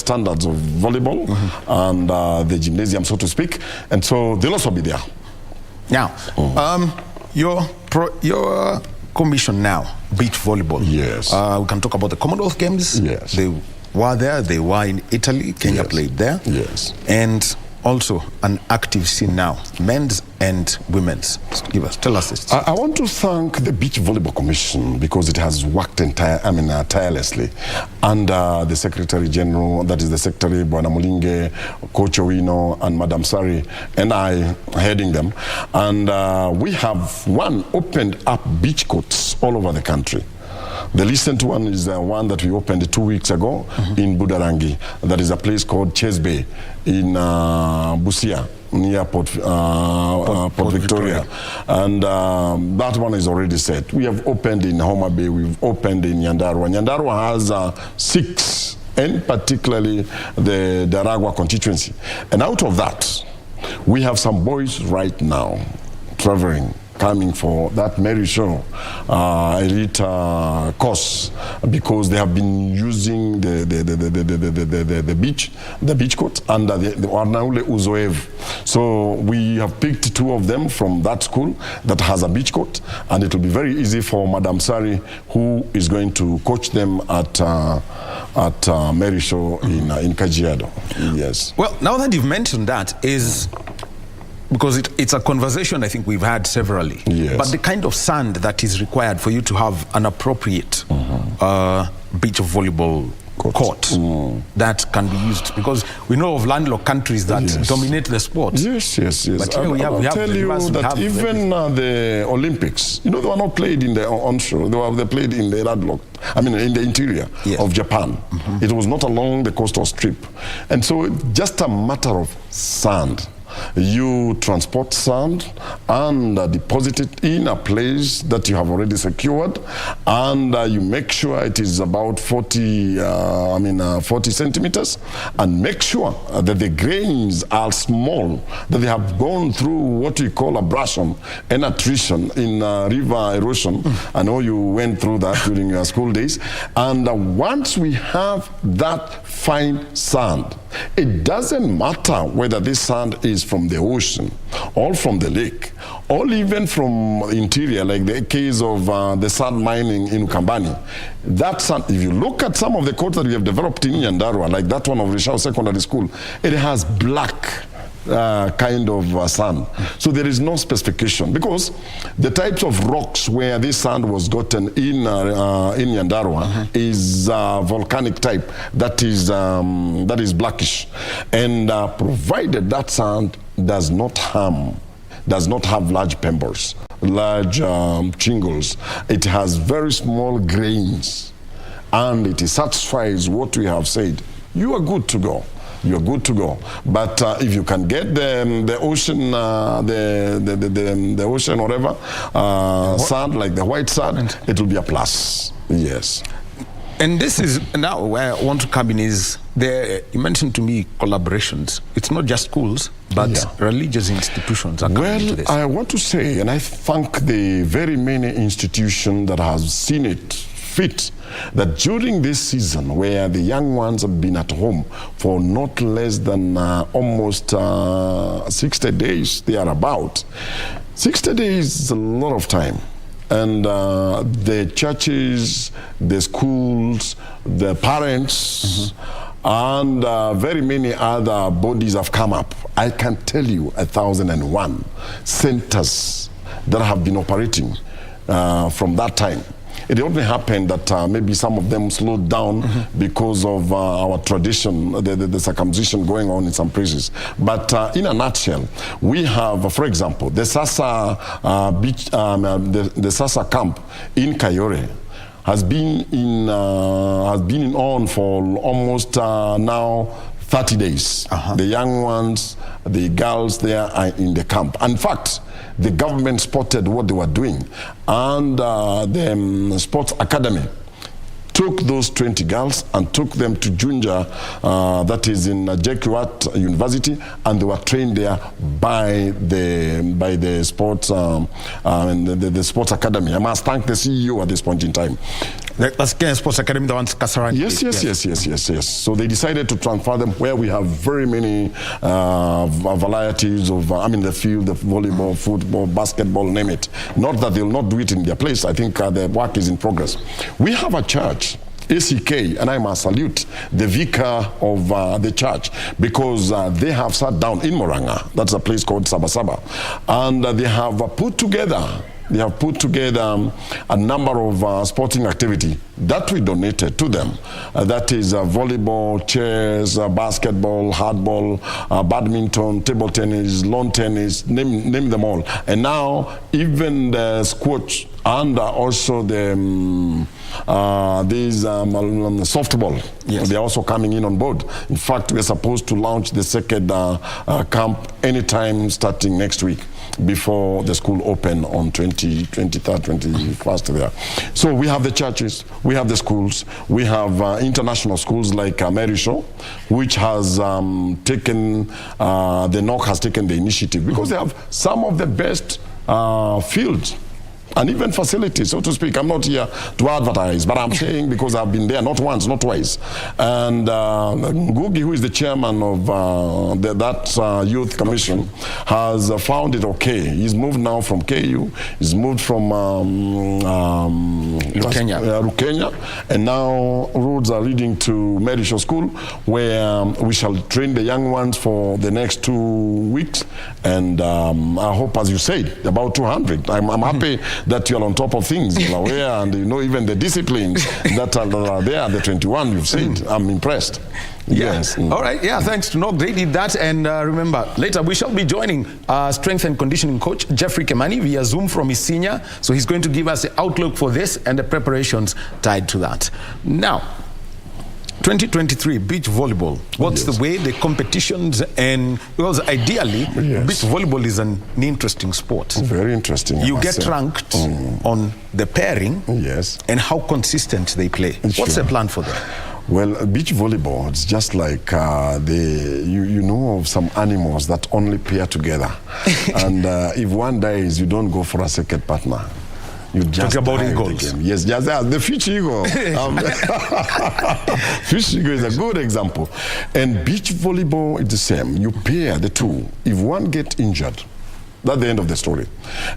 standards of volleyball and the gymnasium, so to speak. And so they'll also be there. Now, your commission now, beach volleyball. Yes. We can talk about the Commonwealth Games. Yes. They were there. They were in Italy. Kenya played there. Yes. And also an active scene now, men's and women's. Tell us this. I want to thank the Beach Volleyball Commission because it has worked tirelessly under the Secretary General, that is the Secretary, Bwana Mulinge, Coach Owino, and Madam Sari, and I heading them. And we have opened up beach courts all over the country. The recent one is one that we opened 2 weeks ago in Budarangi. That is a place called Chase Bay in Busia, near Port Victoria. And that one is already set. We have opened in Homa Bay, we've opened in Nyandarua. Nyandarua has 6, and particularly the Daragwa constituency. And out of that, we have some boys right now traveling, coming for that Mary Show elite course, because they have been using the beach court under the Arnaule Uzoev. So we have picked 2 of them from that school that has a beach court, and it will be very easy for Madam Sari, who is going to coach them at Mary Show in Kajiado. Yes. Well, now that you've mentioned that, is because it's a conversation I think we've had severally. Yes. But the kind of sand that is required for you to have an appropriate beach volleyball court that can be used, because we know of landlocked countries that dominate the sport. Yes. But here we have tell you that even the Olympics, they were not played in the onshore. They played in the in the interior of Japan. It was not along the coastal strip. And so just a matter of sand. You transport sand and deposit it in a place that you have already secured, and you make sure it is about 40 centimeters, and make sure that the grains are small, that they have gone through what we call abrasion and attrition in river erosion. I know you went through that during your school days. And once we have that fine sand, it doesn't matter whether this sand is from the ocean or from the lake or even from interior, like the case of the sand mining in Ukambani. That sand, if you look at some of the courts that we have developed in Nyandarua, like that one of Rishao Secondary School, it has black kind of sand. So there is no specification, because the types of rocks where this sand was gotten in Nyandarua is volcanic type that is blackish, and provided that sand does not have large pebbles, large shingles, it has very small grains, and it satisfies what we have said, you are good to go. You're good to go. But if you can get the ocean, the ocean, whatever, sand, like the white sand, it will be a plus. Yes. And this is now where I want to come in is there. You mentioned to me collaborations. It's not just schools, but religious institutions are coming to this. I want to say, and I thank the very many institutions that have seen it fit, that during this season where the young ones have been at home for not less than almost 60 days, they are about. 60 days is a lot of time. And the churches, the schools, the parents, and very many other bodies have come up. I can tell you 1,001 centers that have been operating from that time. It only happened that maybe some of them slowed down because of our tradition, the circumcision going on in some places. But in a nutshell, we have, for example, the Sasa beach, the Sasa camp in Kayore has been on for almost now 30 days. The young ones, the girls there are in the camp. In fact, the government spotted what they were doing, and the sports academy took those 20 girls and took them to Junja, that is in JKUAT University, and they were trained there by the sports the sports academy. I must thank the CEO at this point in time. That's Kenya Sports Academy, the ones Kasarani. Yes. So they decided to transfer them where we have very many varieties of, the field, the volleyball, football, basketball, name it. Not that they'll not do it in their place. I think the work is in progress. We have a church, ACK, and I must salute the vicar of the church, because they have sat down in Moranga, that's a place called Sabasaba, and they have put together a number of sporting activity that we donated to them. That is volleyball, chess, basketball, hardball, badminton, table tennis, lawn tennis, name them all. And now even the squash and also the softball, they're also coming in on board. In fact, we're supposed to launch the second camp anytime starting next week, before the school open on 23rd, 21st there. So we have the churches, we have the schools, we have international schools like Merisho, which has taken, the NOC has taken the initiative, because they have some of the best fields and even facilities, so to speak. I'm not here to advertise, but I'm saying because I've been there not once, not twice. And Ngugi, who is the chairman of that youth commission, has found it okay. He's moved now from KU, he's moved from Rukenya, and now roads are leading to Merisho School, where we shall train the young ones for the next 2 weeks. And I hope, as you said, about 200. I'm happy that you're on top of things, you're aware, and you know even the disciplines that are there, the 21 you've said. I'm impressed. Yes. All right. Yeah, thanks to NOC. They did that. And remember, later we shall be joining strength and conditioning coach Jeffrey Kemani via Zoom from his senior. So he's going to give us the outlook for this and the preparations tied to that. Now, 2023 beach volleyball. What's the way, the competitions, and because ideally beach volleyball is an interesting sport. Very interesting. You get ranked on the pairing and how consistent they play. What's the plan for them? Well, beach volleyball, it's just like you know of some animals that only pair together. And if one dies, you don't go for a second partner. You just talk about eagles. Yes, the fish eagle. Fish eagle is a good example. And beach volleyball is the same. You pair the two. If one gets injured, that's the end of the story.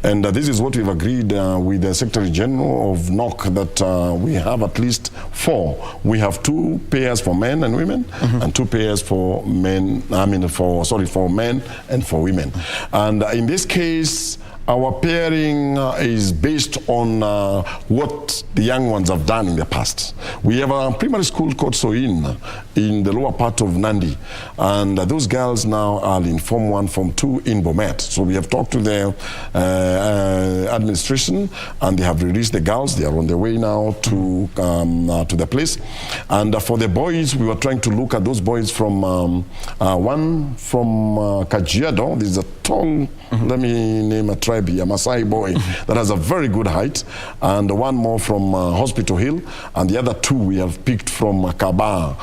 And this is what we've agreed with the Secretary General of NOC, that we have at least 4. We have 2 pairs for men and women, and 2 pairs for men, for men and for women. And in this case, our pairing is based on what the young ones have done in the past. We have a primary school called Soin in the lower part of Nandi, and those girls now are in Form 1, Form 2 in Bomet. So we have talked to the administration, and they have released the girls. They are on their way now to the place. And for the boys, we were trying to look at those boys from one from Kajiado. This is a tall, let me name a tribe, a Maasai boy that has a very good height, and one more from Hospital Hill, and the other 2 we have picked from Kaba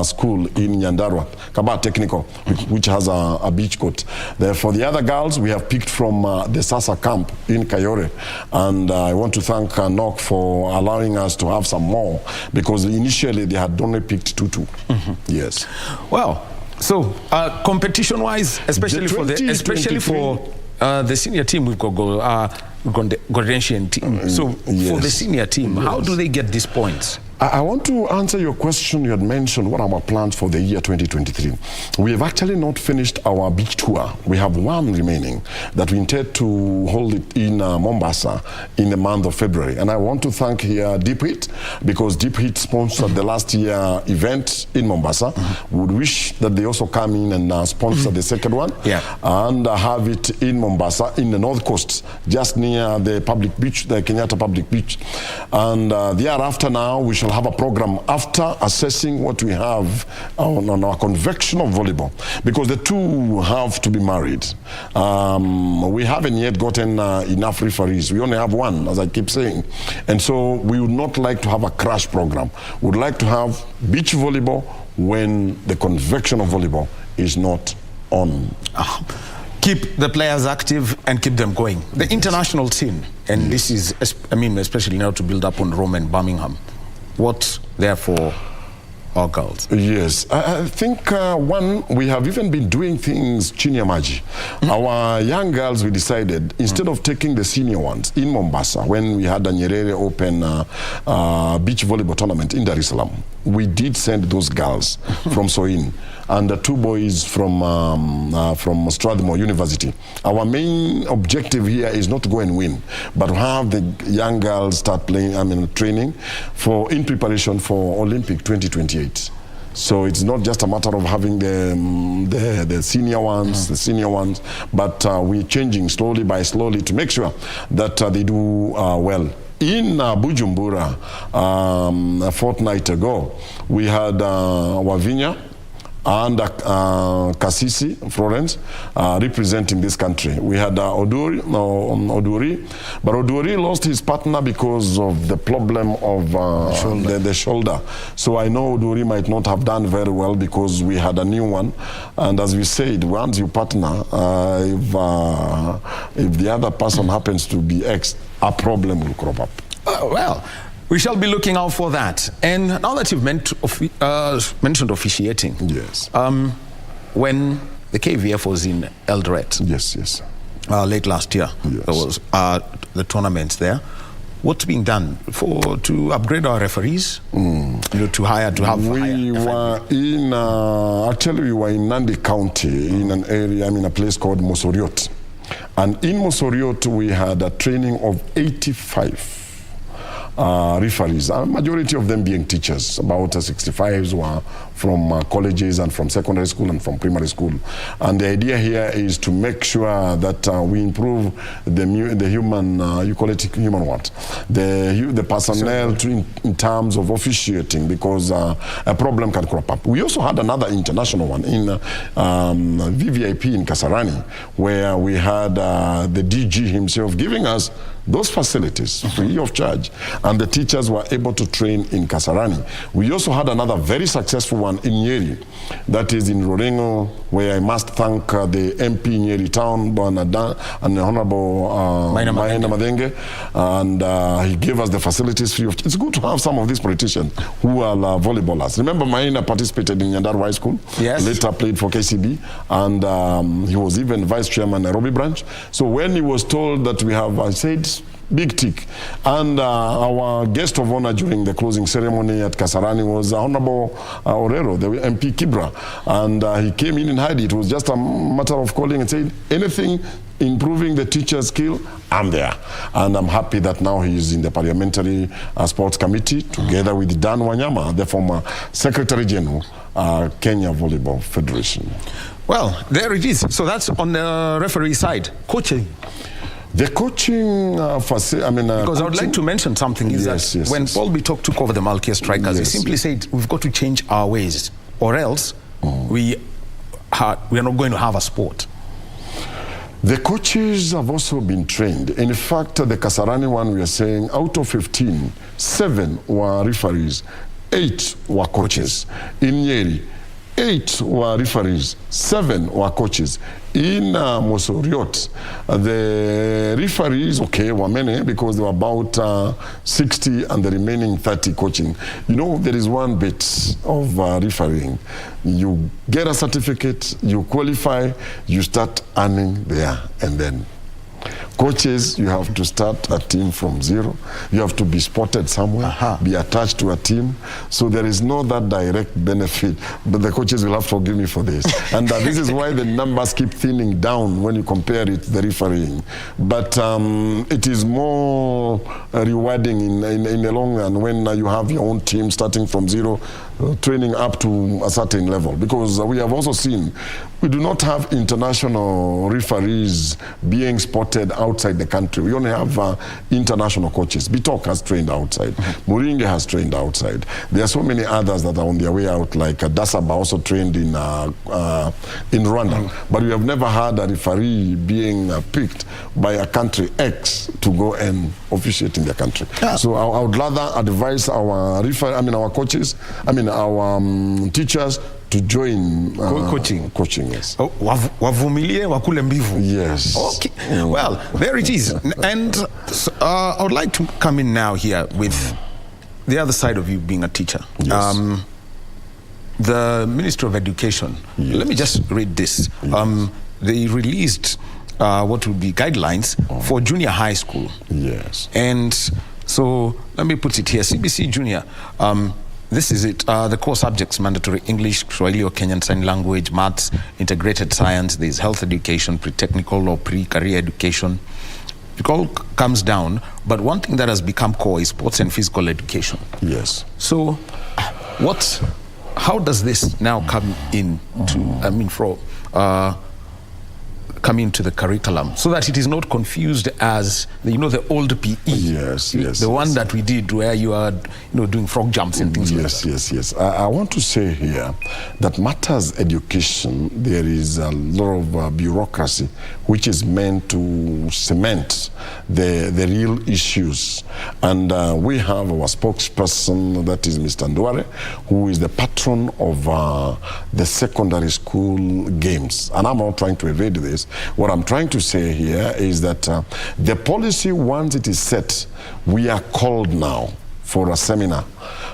school in Nyandarua, Kaba Technical, which has a beach court. For the other girls, we have picked from the Sasa camp in Kayore, and I want to thank NOC for allowing us to have some more, because initially they had only picked 2. Yes. Well, so competition-wise, especially for the senior team, we've got the Gordentian team. So for the senior team, how do they get these points? I want to answer your question. You had mentioned what are our plans for the year 2023. We have actually not finished our beach tour. We have one remaining that we intend to hold it in Mombasa in the month of February. And I want to thank here Deep Heat, because Deep Heat sponsored the last year event in Mombasa. We would wish that they also come in and sponsor the second one and have it in Mombasa in the North Coast, just near the public beach, the Kenyatta Public Beach. And thereafter now we shall have a program after assessing what we have on our conventional volleyball, because the 2 have to be married. We haven't yet gotten enough referees. We only have 1, as I keep saying. And so we would not like to have a crash program. We would like to have beach volleyball when the conventional volleyball is not on. keep the players active and keep them going. The international scene, and this is, I mean, especially now to build up on Rome and Birmingham. What, therefore, our girls? Yes, I think one, we have even been doing things chini ya maji. Our young girls, we decided, instead of taking the senior ones in Mombasa, when we had a Nyerere Open beach volleyball tournament in Dar es Salaam, we did send those girls from Soin and the 2 boys from Strathmore University. Our main objective here is not to go and win, but to have the young girls start playing, training in preparation for Olympic 2028. So it's not just a matter of having the senior ones, but we're changing slowly by slowly to make sure that they do well. In Bujumbura, a fortnight ago, we had Wavinya and Kasisi, Florence, representing this country. We had Oduri, but Oduri lost his partner because of the problem of the shoulder. So I know Oduri might not have done very well because we had a new one. And as we said, once you partner, if the other person happens to be ex, a problem will crop up. Well, we shall be looking out for that. And now that you've mentioned officiating, yes, when the KVF was in Eldoret, yes, late last year, yes, there was the tournament there. What's being done to upgrade our referees? To have. We were in actually we were in Nandi County in an area, a place called Mosoriot, and in Mosoriot we had a training of 85. Referees, a majority of them being teachers. About 65 were from colleges and from secondary school and from primary school. And the idea here is to make sure that we improve the human, you call it human what? The personnel in terms of officiating, because a problem can crop up. We also had another international one in VVIP in Kasarani, where we had the DG himself giving us those facilities free of charge, and the teachers were able to train in Kasarani. We also had another very successful one in Nyeri, that is in Rorengo, where I must thank the MP Nyeri Town and the Honorable Maina Madenge, and he gave us the facilities free of charge. It's good to have some of these politicians who are volleyballers. Remember, Maina participated in Nyandarua High School, yes, later played for KCB, and he was even vice chairman Nairobi branch. So when he was told that we have, I said, big tick. And our guest of honor during the closing ceremony at Kasarani was Honorable Orero, the MP Kibra. And he came in and had it. It was just a matter of calling and saying, anything improving the teacher's skill, I'm there. And I'm happy that now he is in the Parliamentary Sports Committee, together with Dan Wanyama, the former Secretary General, Kenya Volleyball Federation. Well, there it is. So that's on the referee side. Coaching. The coaching, because I would like to mention something is that when Paul Bitok took over the Malkia Strikers, he simply said, we've got to change our ways, or else we are not going to have a sport. The coaches have also been trained. In fact, the Kasarani one, we are saying, out of 15, 7 were referees, 8 were coaches. In Nyeri, 8 were referees, 7 were coaches. In Mosoriot, the referees, were many because there were about 60 and the remaining 30 coaching. You know, there is one bit of refereeing. You get a certificate, you qualify, you start earning there and then. Coaches, you have to start a team from zero. You have to be spotted somewhere, be attached to a team. So there is no that direct benefit. But the coaches will have to forgive me for this. And this is why the numbers keep thinning down when you compare it to the refereeing. But it is more rewarding in the long run when you have your own team starting from zero, training up to a certain level. Because we have also seen we do not have international referees being spotted outside the country. We only have international coaches. Bitok has trained outside. Muringe has trained outside. There are so many others that are on their way out, like Dasaba also trained in Rwanda. But we have never had a referee being picked by a country X to go and officiate in their country. So I would rather advise our our coaches, our teachers, to join coaching. Yes. Oh, wavumilie wakule mbivu. Yes. Okay. Well, there it is. And I would like to come in now here with the other side of you being a teacher. Yes. The Ministry of Education. Yes. Let me just read this. Yes. They released what would be guidelines for junior high school. Yes. And so let me put it here. CBC Junior. This is it. The core subjects: mandatory English, Swahili or Kenyan Sign Language, Maths, integrated science. There's health education, pre-technical or pre-career education. It all comes down, but one thing that has become core is sports and physical education. Yes. So, how does this now come into? Come into the curriculum so that it is not confused as the old PE. Yes. The one that we did where you are doing frog jumps and things like that. Yes. I want to say here that matters education, there is a lot of bureaucracy which is meant to cement the real issues. And we have our spokesperson, that is Mr. Ndware, who is the patron of the secondary school games. And I'm not trying to evade this. What I'm trying to say here is that the policy, once it is set, we are called now for a seminar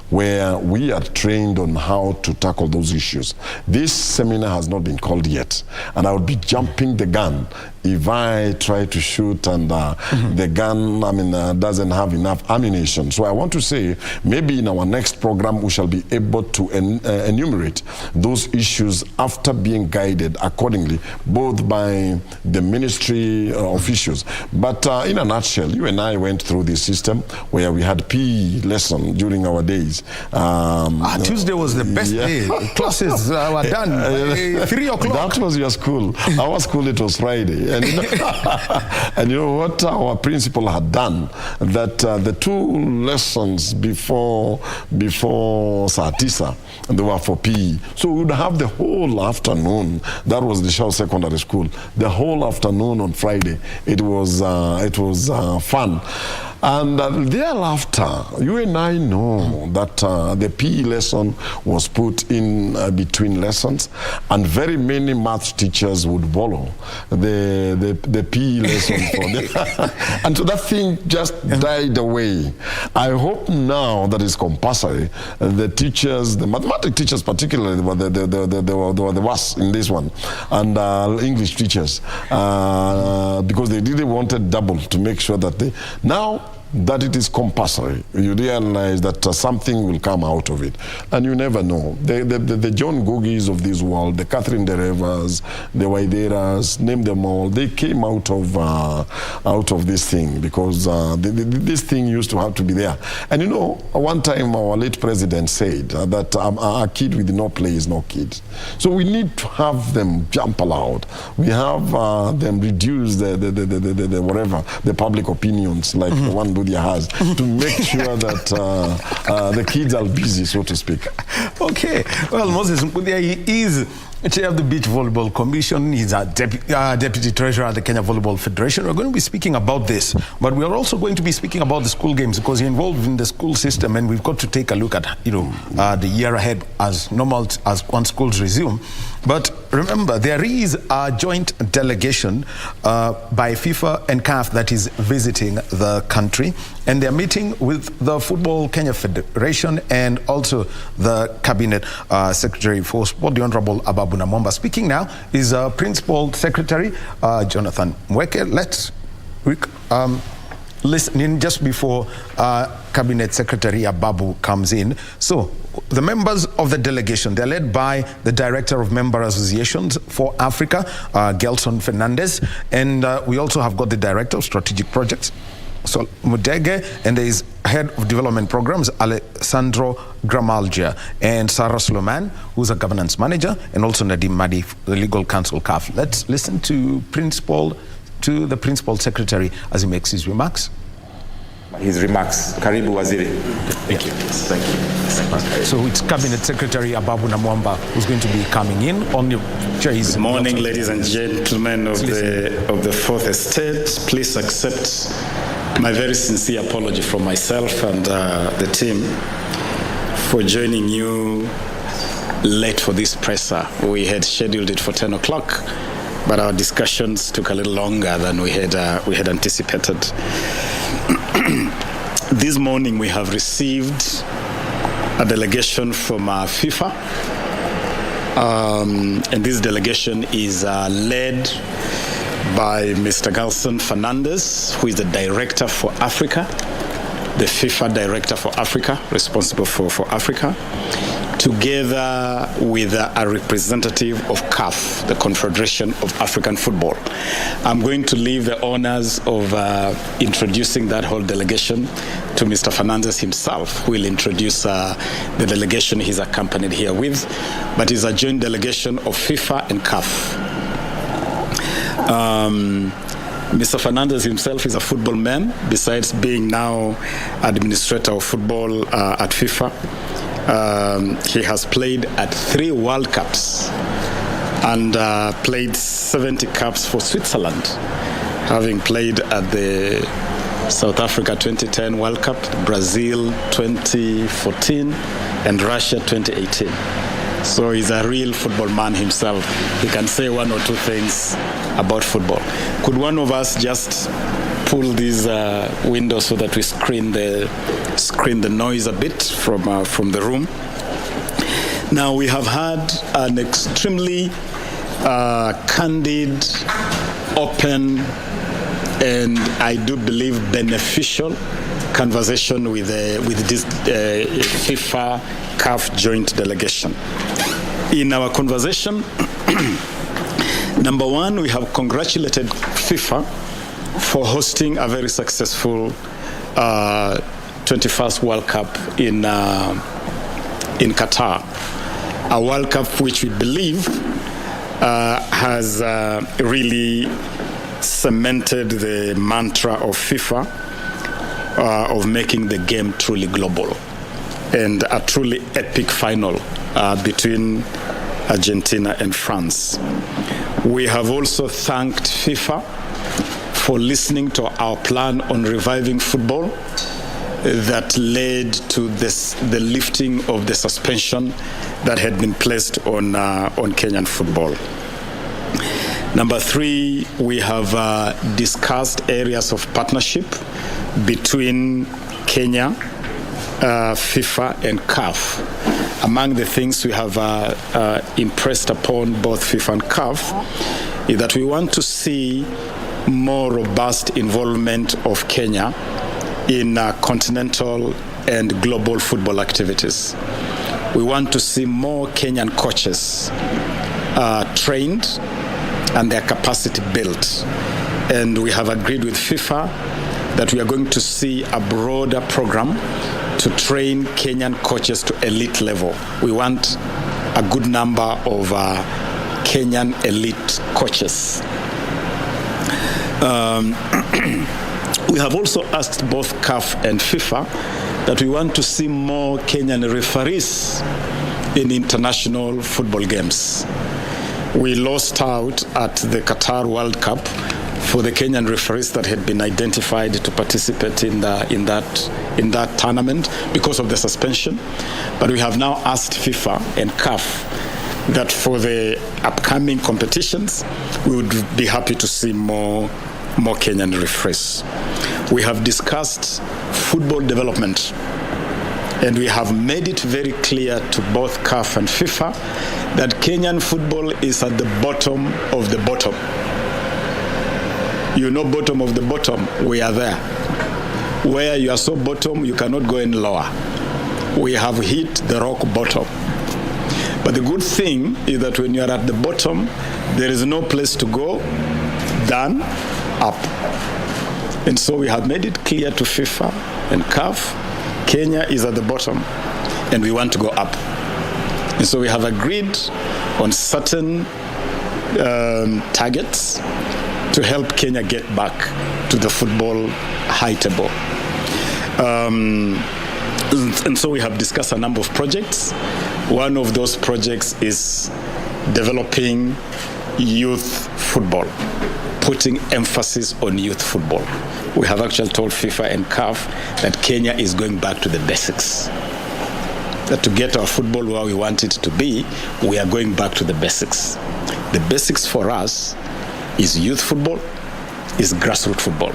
where we are trained on how to tackle those issues. This seminar has not been called yet, and I would be jumping the gun if I try to shoot and the gun, doesn't have enough ammunition. So I want to say, maybe in our next program, we shall be able to enumerate those issues after being guided accordingly, both by the ministry officials. But in a nutshell, you and I went through this system where we had PE lesson during our days. Tuesday was the best day. Classes were done by 3 o'clock. That was your school. Our school, it was Friday. And you know what our principal had done? That the 2 lessons before Satisa, they were for PE. So we would have the whole afternoon. That was the Shaw Secondary School. The whole afternoon on Friday. It was fun. And thereafter, you and I know that the PE lesson was put in between lessons, and very many math teachers would follow the PE lesson for them. And so that thing just died away. I hope now that it's compulsory, the teachers, the mathematics teachers particularly, they were the worst in this one, and English teachers, because they really wanted double to make sure that they, now that it is compulsory, you realize that something will come out of it, and you never know. The John Gogis of this world, the Catherine Derevas, the Waideras, name them all, they came out of this thing because this thing used to have to be there. And one time our late president said that a kid with no play is no kid. So we need to have them jump aloud. We have them reduce the whatever, the public opinions, like the one has, to make sure that the kids are busy, so to speak. Okay. Well, Moses Mkudia, he is chair of the Beach Volleyball Commission. He's a deputy treasurer at the Kenya Volleyball Federation. We're going to be speaking about this, but we are also going to be speaking about the school games because you're involved in the school system, and we've got to take a look at the year ahead as normal as once schools resume. But remember, there is a joint delegation by FIFA and CAF that is visiting the country, and they're meeting with the Football Kenya Federation and also the Cabinet Secretary for Sport, the Honorable Ababuna Mwamba. Speaking now is Principal Secretary Jonathan Mweke. Let's listen in just before Cabinet Secretary Ababu comes in. So, the members of the delegation, they're led by the Director of Member Associations for Africa, Gelson Fernandez, and we also have got the Director of Strategic Projects, so Mudege, and there is Head of Development Programs, Alessandro Gramalgia, and Sarah Suleiman, who's a Governance Manager, and also Nadim Madi, the Legal Counsel CAF. Let's listen to the Principal Secretary as he makes his remarks. His remarks. Karibu Waziri. Thank you. Thank you. So it's Cabinet Secretary Ababuna Mwamba who's going to be coming in on your chairs. Good morning, ladies and gentlemen of the Fourth Estate. Please accept my very sincere apology from myself and the team for joining you late for this presser. We had scheduled it for 10 o'clock, but our discussions took a little longer than we had anticipated. This morning we have received a delegation from FIFA, and this delegation is led by Mr. Galson Fernandez, who is the Director for Africa, the FIFA Director for Africa, responsible for Africa, together with a representative of CAF, the Confederation of African Football. I'm going to leave the honors of introducing that whole delegation to Mr. Fernandez himself, who will introduce the delegation he's accompanied here with, but it's a joint delegation of FIFA and CAF. Mr. Fernandez himself is a football man, besides being now administrator of football at FIFA. He has played at 3 World Cups and played 70 caps for Switzerland, having played at the South Africa 2010 World Cup, Brazil 2014, and Russia 2018. So he's a real football man himself. He can say one or two things about football. Could one of us just pull these windows so that we screen the noise a bit from the room? Now, we have had an extremely candid, open, and I do believe beneficial conversation with this FIFA CAF joint delegation. In our conversation, number one, we have congratulated FIFA for hosting a very successful 21st World Cup in Qatar, a World Cup which we believe has really cemented the mantra of FIFA of making the game truly global, and a truly epic final between Argentina and France. We have also thanked FIFA for listening to our plan on reviving football that led to the lifting of the suspension that had been placed on Kenyan football. Number 3, we have discussed areas of partnership between Kenya, FIFA, and CAF. Among the things we have impressed upon both FIFA and CAF is that we want to see more robust involvement of Kenya in continental and global football activities. We want to see more Kenyan coaches trained and their capacity built. And we have agreed with FIFA that we are going to see a broader program to train Kenyan coaches to elite level. We want a good number of Kenyan elite coaches. We have also asked both CAF and FIFA that we want to see more Kenyan referees in international football games. We lost out at the Qatar World Cup for the Kenyan referees that had been identified to participate in that tournament because of the suspension. But we have now asked FIFA and CAF that for the upcoming competitions, we would be happy to see more Kenyan referees. We have discussed football development, and we have made it very clear to both CAF and FIFA that Kenyan football is at the bottom of the bottom. You know, bottom of the bottom, we are there. Where you are so bottom, you cannot go any lower. We have hit the rock bottom. But the good thing is that when you are at the bottom, there is no place to go than up. And so we have made it clear to FIFA and CAF, Kenya is at the bottom, and we want to go up. And so we have agreed on certain targets to help Kenya get back to the football high table. And so we have discussed a number of projects. One of those projects is developing youth football, putting emphasis on youth football. We have actually told FIFA and CAF that Kenya is going back to the basics. that to get our football where we want it to be, we are going back to the basics. The basics for us is youth football, is grassroots football.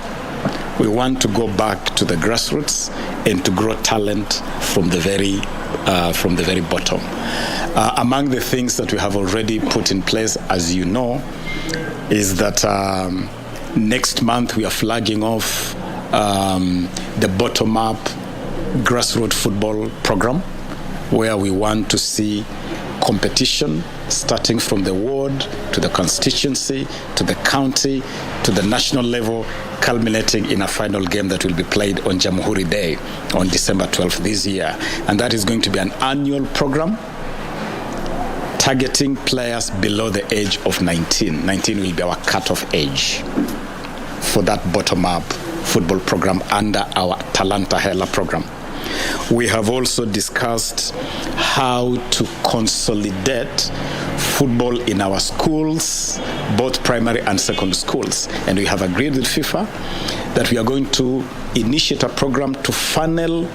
We want to go back to the grassroots and to grow talent from the very bottom. Among the things that we have already put in place, as you know, is that next month we are flagging off the bottom-up grassroots football program, where we want to see competition starting from the ward to the constituency to the county to the national level, culminating in a final game that will be played on Jamhuri Day on December 12th this year. And that is going to be an annual program targeting players below the age of 19. 19 will be our cutoff age for that bottom-up football program under our Talanta Hela program. We have also discussed how to consolidate football in our schools, both primary and secondary schools. And we have agreed with FIFA that we are going to initiate a program to funnel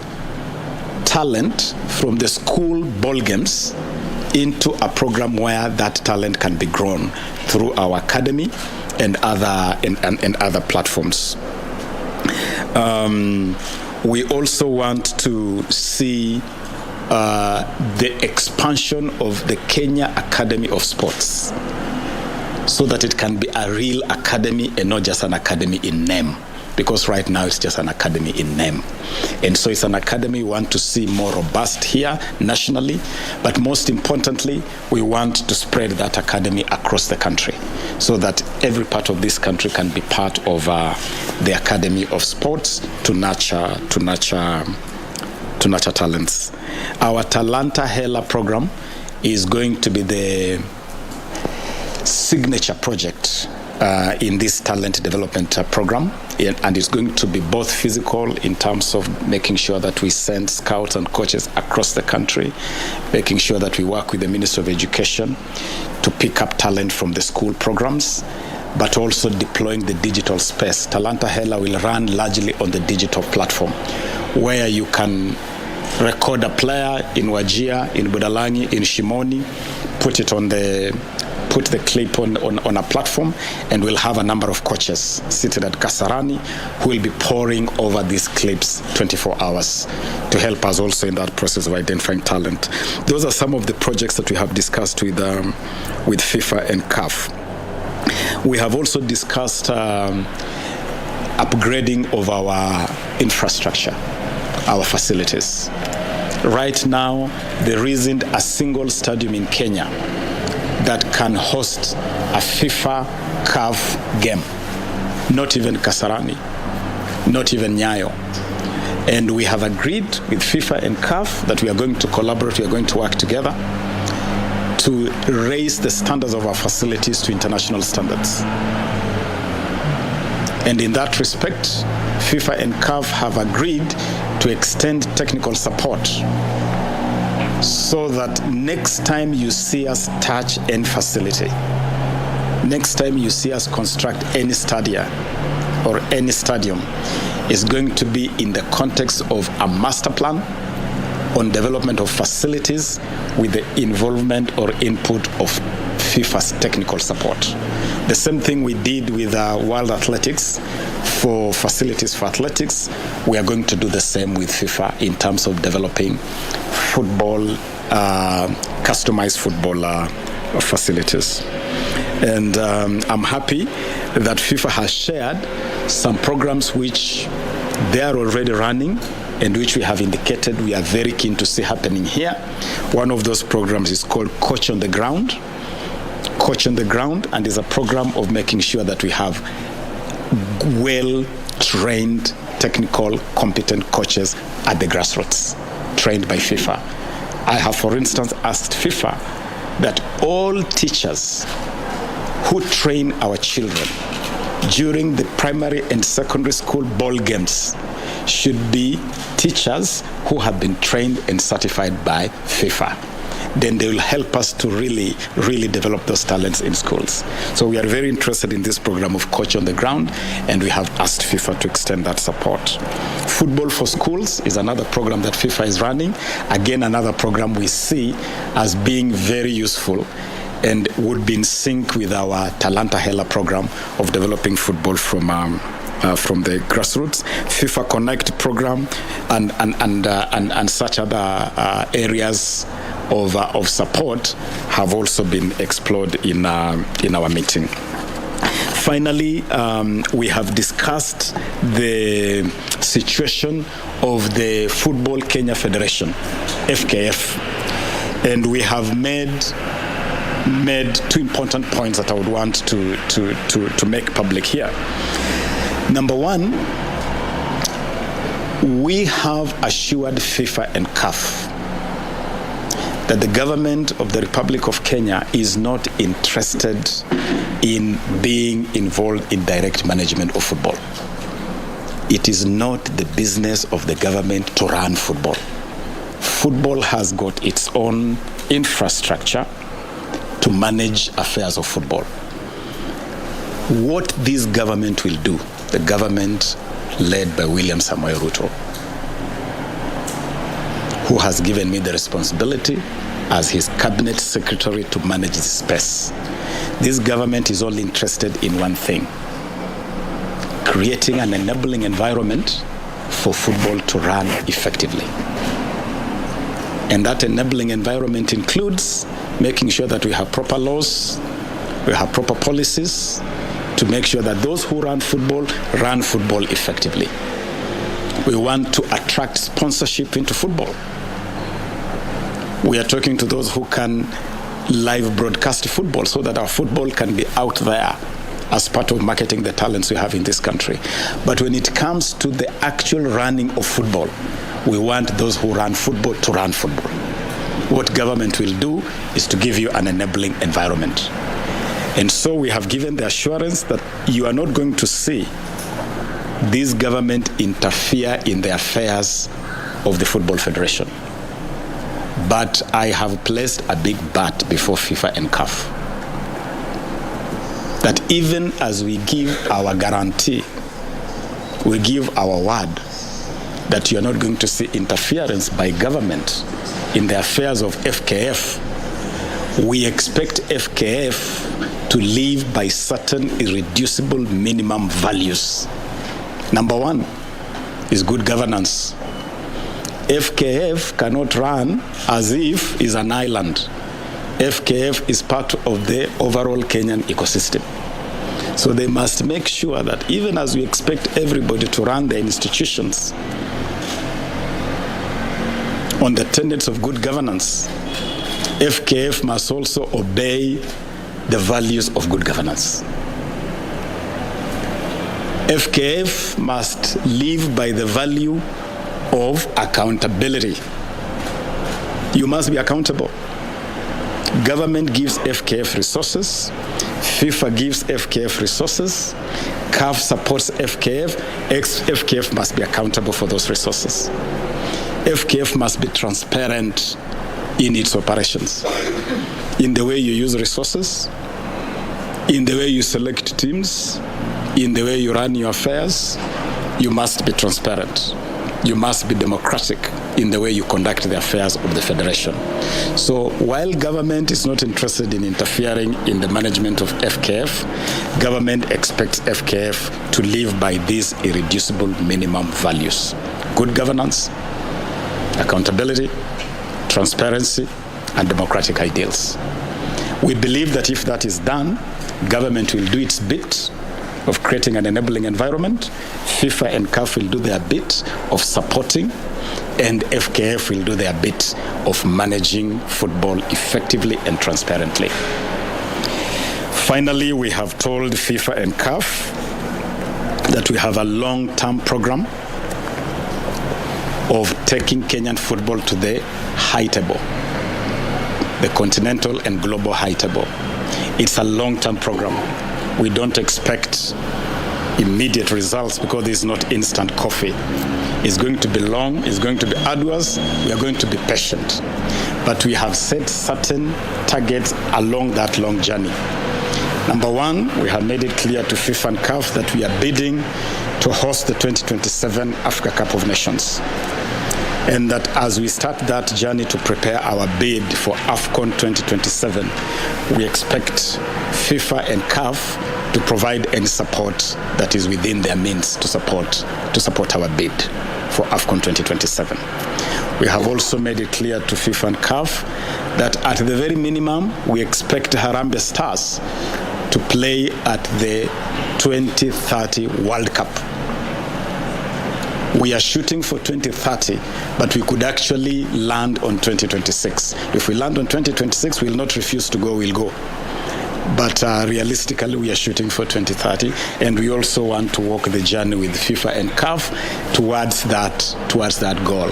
talent from the school ball games into a program where that talent can be grown through our academy and other platforms. We also want to see the expansion of the Kenya Academy of Sports, so that it can be a real academy and not just an academy in name, because right now it's just an academy in name. And so it's an academy we want to see more robust here nationally, but most importantly, we want to spread that academy across the country so that every part of this country can be part of the Academy of Sports to nurture talents. Our Talanta Hela program is going to be the signature project in this talent development program, and it's going to be both physical in terms of making sure that we send scouts and coaches across the country, making sure that we work with the Ministry of Education to pick up talent from the school programs, but also deploying the digital space. Talanta Hela will run largely on the digital platform, where you can record a player in Wajir, in Budalangi, in Shimoni, put the clip on a platform, and we'll have a number of coaches seated at Kasarani who will be poring over these clips 24 hours to help us also in that process of identifying talent. Those are some of the projects that we have discussed with FIFA and CAF. We have also discussed upgrading of our infrastructure, our facilities. Right now, there isn't a single stadium in Kenya that can host a FIFA CAF game. Not even Kasarani, not even Nyayo. And we have agreed with FIFA and CAF that we are going to collaborate, we are going to work together to raise the standards of our facilities to international standards. And in that respect, FIFA and CAF have agreed to extend technical support so that next time you see us touch any facility, next time you see us construct any stadia or any stadium, is going to be in the context of a master plan on development of facilities with the involvement or input of FIFA's technical support. The same thing we did with World Athletics for facilities for athletics. We are going to do the same with FIFA in terms of developing football, customized football facilities. And I'm happy that FIFA has shared some programs which they are already running and which we have indicated we are very keen to see happening here. One of those programs is called Coach on the Ground. Coach on the Ground, and is a program of making sure that we have well-trained, technical, competent coaches at the grassroots, trained by FIFA. I have, for instance, asked FIFA that all teachers who train our children during the primary and secondary school ball games should be teachers who have been trained and certified by FIFA. then they will help us to really, really develop those talents in schools. So we are very interested in this program of Coach on the Ground, and we have asked FIFA to extend that support. Football for Schools is another program that FIFA is running. Again, another program we see as being very useful and would be in sync with our Talanta Hela program of developing football from the grassroots. FIFA Connect program and such other areas of support have also been explored in our meeting. Finally, we have discussed the situation of the Football Kenya Federation, FKF, and we have made two important points that I would want to make public here. Number one, we have assured FIFA and CAF that the government of the Republic of Kenya is not interested in being involved in direct management of football. It is not the business of the government to run football. Football has got its own infrastructure to manage affairs of football. What this government will do, the government led by William Samoei Ruto, who has given me the responsibility as his cabinet secretary to manage this space. This government is only interested in one thing: creating an enabling environment for football to run effectively. And that enabling environment includes making sure that we have proper laws, we have proper policies to make sure that those who run football effectively. We want to attract sponsorship into football. We are talking to those who can live broadcast football so that our football can be out there as part of marketing the talents we have in this country. But when it comes to the actual running of football, we want those who run football to run football. What government will do is to give you an enabling environment. And so we have given the assurance that you are not going to see this government interfere in the affairs of the Football Federation. But I have placed a big but before FIFA and CAF that even as we give our guarantee, we give our word that you are not going to see interference by government in the affairs of FKF, we expect FKF to live by certain irreducible minimum values. Number one is good governance. FKF cannot run as if it's an island. FKF is part of the overall Kenyan ecosystem. So they must make sure that even as we expect everybody to run their institutions on the tenets of good governance, FKF must also obey the values of good governance. FKF must live by the value of accountability. You must be accountable. Government gives FKF resources, FIFA gives FKF resources, CAF supports FKF, FKF must be accountable for those resources. FKF must be transparent in its operations, in the way you use resources, in the way you select teams, in the way you run your affairs. You must be transparent. You must be democratic in the way you conduct the affairs of the federation. So while government is not interested in interfering in the management of FKF, government expects FKF to live by these irreducible minimum values: good governance, accountability, transparency, and democratic ideals. We believe that if that is done, government will do its bit of creating an enabling environment, FIFA and CAF will do their bit of supporting, and FKF will do their bit of managing football effectively and transparently. Finally, we have told FIFA and CAF that we have a long-term program of taking Kenyan football to the high table, the continental and global high table. It's a long-term program. We don't expect immediate results because it's not instant coffee. It's going to be long, it's going to be arduous, we are going to be patient. But we have set certain targets along that long journey. Number one, we have made it clear to FIFA and CAF that we are bidding to host the 2027 Africa Cup of Nations. And that as we start that journey to prepare our bid for AFCON 2027, we expect FIFA and CAF to provide any support that is within their means to support our bid for AFCON 2027. We have also made it clear to FIFA and CAF that at the very minimum, we expect Harambee Stars to play at the 2030 World Cup. We are shooting for 2030, but we could actually land on 2026. If we land on 2026, we will not refuse to go, we'll go. But realistically, we are shooting for 2030, and we also want to walk the journey with FIFA and CAF towards that goal.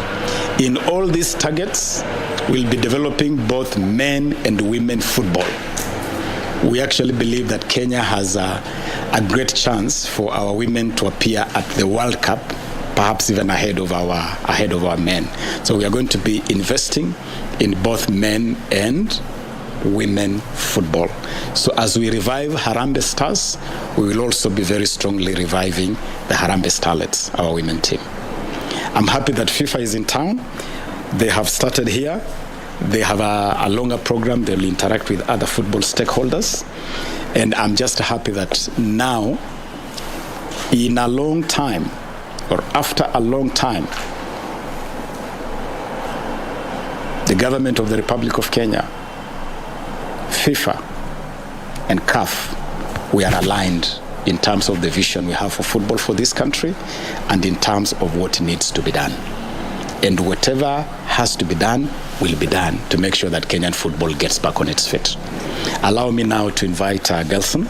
In all these targets, we'll be developing both men and women football. We actually believe that Kenya has a great chance for our women to appear at the World Cup, perhaps even ahead of our men. So we are going to be investing in both men and women football. So as we revive Harambee Stars, we will also be very strongly reviving the Harambee Starlets, our women team. I'm happy that FIFA is in town. They have started here. They have a longer program. They'll interact with other football stakeholders. And I'm just happy that now, in a long time, or after a long time, the government of the Republic of Kenya, FIFA and CAF, we are aligned in terms of the vision we have for football for this country and in terms of what needs to be done. And whatever has to be done will be done to make sure that Kenyan football gets back on its feet. Allow me now to invite Gelson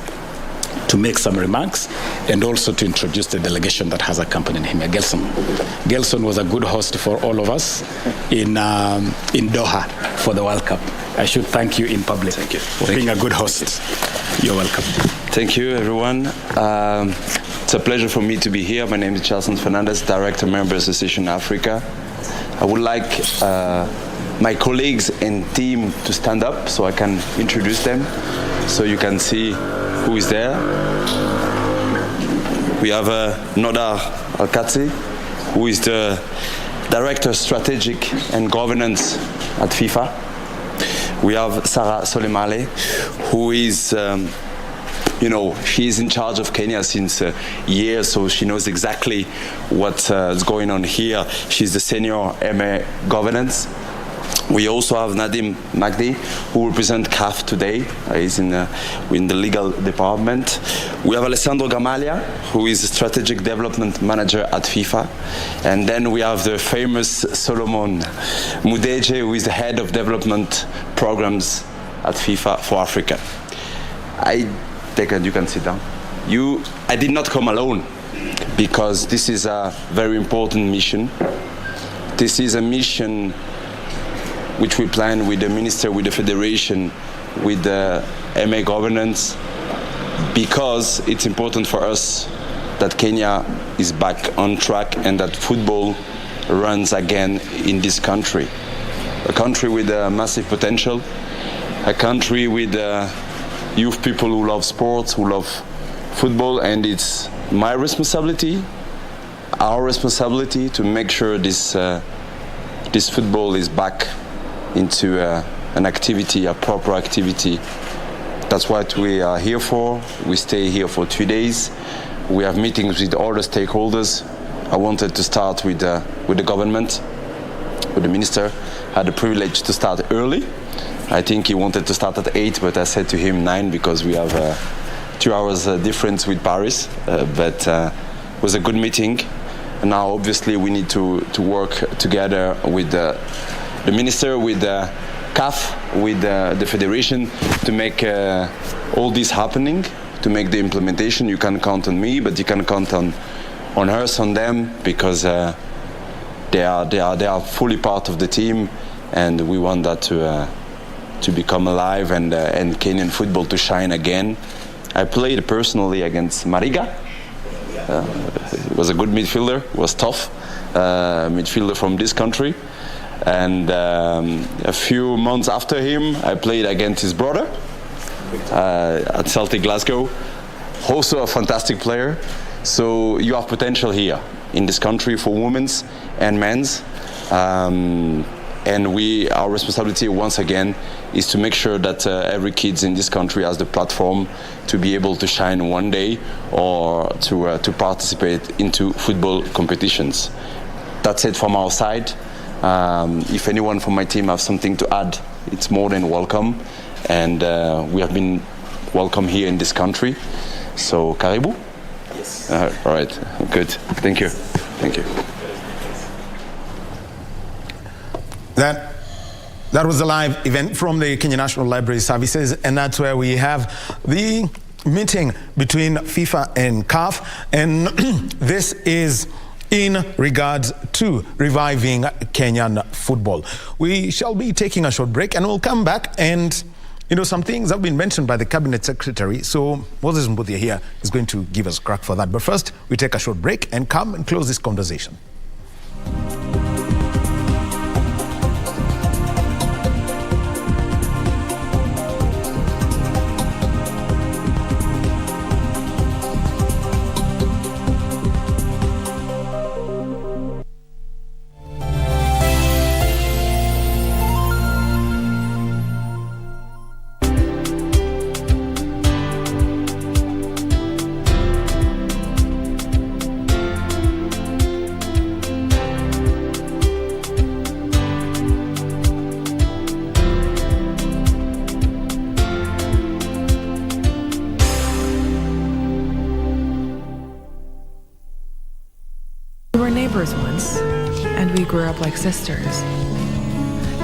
to make some remarks and also to introduce the delegation that has accompanied him. Gelson was a good host for all of us in Doha for the World Cup. I should thank you in public for being a good host. You're welcome. Thank you, everyone. It's a pleasure for me to be here. My name is Charles Fernandez, Director, Member Association Africa. I would like my colleagues and team to stand up so I can introduce them, so you can see who is there. We have Nodar Al-Katsi, who is the Director, Strategic and Governance at FIFA. We have Sarah Solemale, who is, she is in charge of Kenya since years, so she knows exactly what's going on here. She's the Senior MA Governance. We also have Nadim Magdi, who represents CAF today. He's in the legal department. We have Alessandro Gamalia, who is Strategic Development Manager at FIFA. And then we have the famous Solomon Mudeje, who is the Head of Development Programs at FIFA for Africa. You can sit down. I did not come alone, because this is a very important mission. This is a mission which we plan with the minister, with the federation, with the MA governance, because it's important for us that Kenya is back on track and that football runs again in this country. A country with a massive potential, a country with youth people who love sports, who love football, and it's my responsibility, our responsibility, to make sure this football is back into an activity, a proper activity. That's what we are here for. We stay here for 2 days. We have meetings with all the stakeholders. I wanted to start with the government, with the minister. I had the privilege to start early. I think he wanted to start at 8, but I said to him 9 because we have 2 hours difference with Paris. But it was a good meeting. And now, obviously, we need to work together with the minister, with the CAF, with the federation, to make all this happening, to make the implementation. You can count on me, but you can count on us, on them, because they are fully part of the team, and we want that to become alive and Kenyan football to shine again. I played personally against Mariga He was a good midfielder, was tough midfielder from this country. And a few months after him, I played against his brother at Celtic Glasgow. Also a fantastic player. So you have potential here in this country for women's and men's. And our responsibility once again is to make sure that every kid in this country has the platform to be able to shine one day or to participate into football competitions. That's it from our side. If anyone from my team has something to add, it's more than welcome. And we have been welcome here in this country. So, karibu? Yes. All right, good. Thank you. Thank you. That was a live event from the Kenya National Library Services, and that's where we have the meeting between FIFA and CAF, and this is in regards to reviving Kenyan football. We shall be taking a short break, and we'll come back, and some things have been mentioned by the Cabinet Secretary, so Moses Mbuthia here is going to give us a crack for that. But first, we take a short break and come and close this conversation. Once, and we grew up like sisters.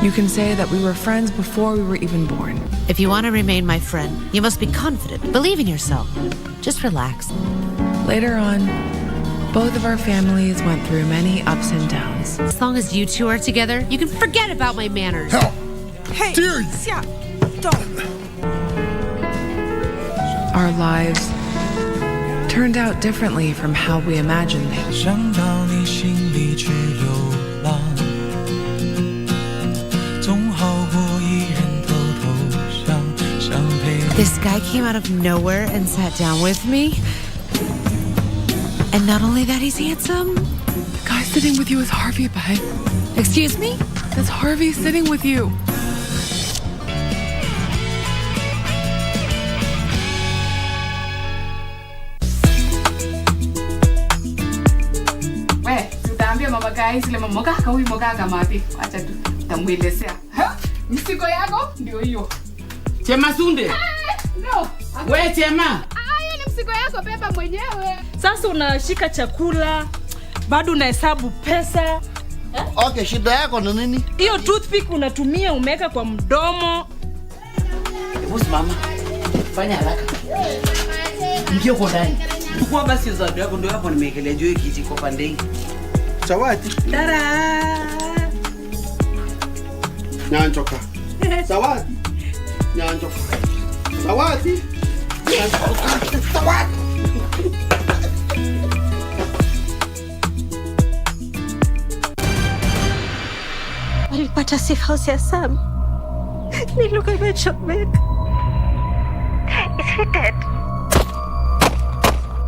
You can say that we were friends before we were even born. If you want to remain my friend, you must be confident. Believe in yourself. Just relax. Later on, both of our families went through many ups and downs. As long as you two are together, you can forget about my manners. Hell, hey, don't. Our lives turned out differently from how we imagined they would. This guy came out of nowhere and sat down with me. And not only that, he's handsome. The guy sitting with you is Harvey, babe. Excuse me? That's Harvey sitting with you. Chema Sunde. No. We Chema. Hiyo ni mzigo yako, beba mwenyewe. Sasa unashika chakula, bado unahesabu pesa. Okay, shida yako ni nini? Hiyo toothpick unatumia umeweka kwa mdomo. Bosi mama. Fanya haraka. Ingia kwa ndani. Chukua basi zawadi yako, ndio hapo nimeekelea juu kiti kwa pandei. Zawadi. Tara. Nyanjoka. Zawadi. Nyanjoka. Zawadi. Zawadi. Walipata safe house ya Sam. Niluka imechomeka. Is he dead?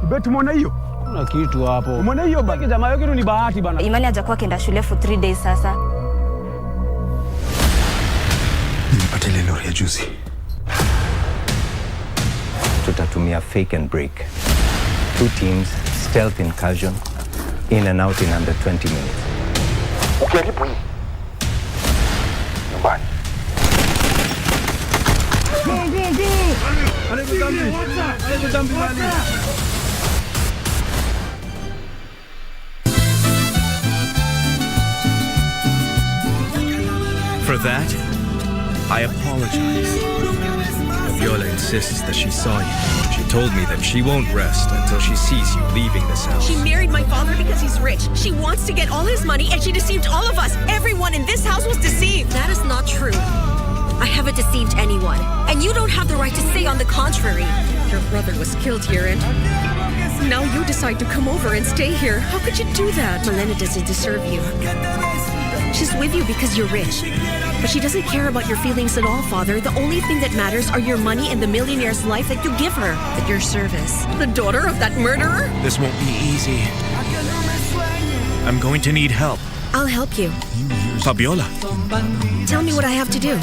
Beti mwona hiyo? Kuna kitu hapo. Mwona hiyo baki jamaa yake ni bahati bana. Imani hajakuwa kenda shule for 3 days sasa. Nilipata ile lori ya juzi. Tutatumia fake and break. 2 teams, stealth incursion, in and out in under 20 minutes. Ukijaribu hii. Nyumbani. Go, go, go! For that, I apologize. Viola insists that she saw you. She told me that she won't rest until she sees you leaving this house. She married my father because he's rich. She wants to get all his money, and she deceived all of us. Everyone in this house was deceived. That is not true. I haven't deceived anyone, and you don't have the right to say on the contrary. Your brother was killed here, and Now you decide to come over and stay here. How could you do that? Malena doesn't deserve you. She's with you because you're rich. But she doesn't care about your feelings at all, Father. The only thing that matters are your money and the millionaire's life that you give her. At your service. The daughter of that murderer? This won't be easy. I'm going to need help. I'll help you. Fabiola. Tell me what I have to do.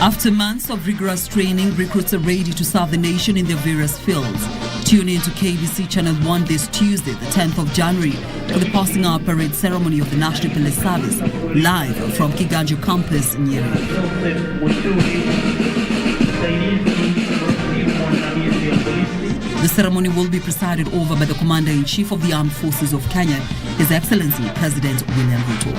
After months of rigorous training, recruits are ready to serve the nation in their various fields. Tune in to KBC Channel 1 this Tuesday, the 10th of January, for the passing out parade ceremony of the National Pelé Service, live from Kiganjo Campus in Nyeri. The ceremony will be presided over by the Commander-in-Chief of the Armed Forces of Kenya, His Excellency President William Ruto.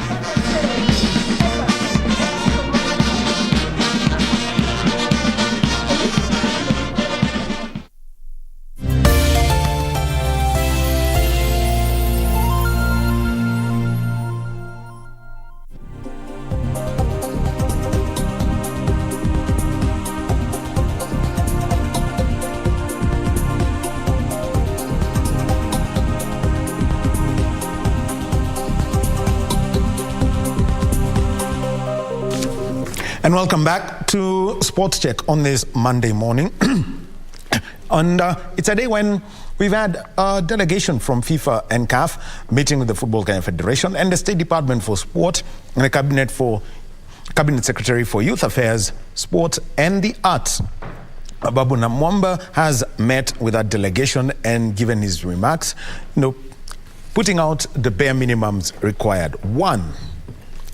And welcome back to Sports Check on this Monday morning. And it's a day when we've had a delegation from FIFA and CAF meeting with the Football Kenya Federation and the State Department for Sport and the Cabinet Secretary for Youth Affairs, Sport and the Arts. Babu Namwamba has met with that delegation and given his remarks, putting out the bare minimums required. One,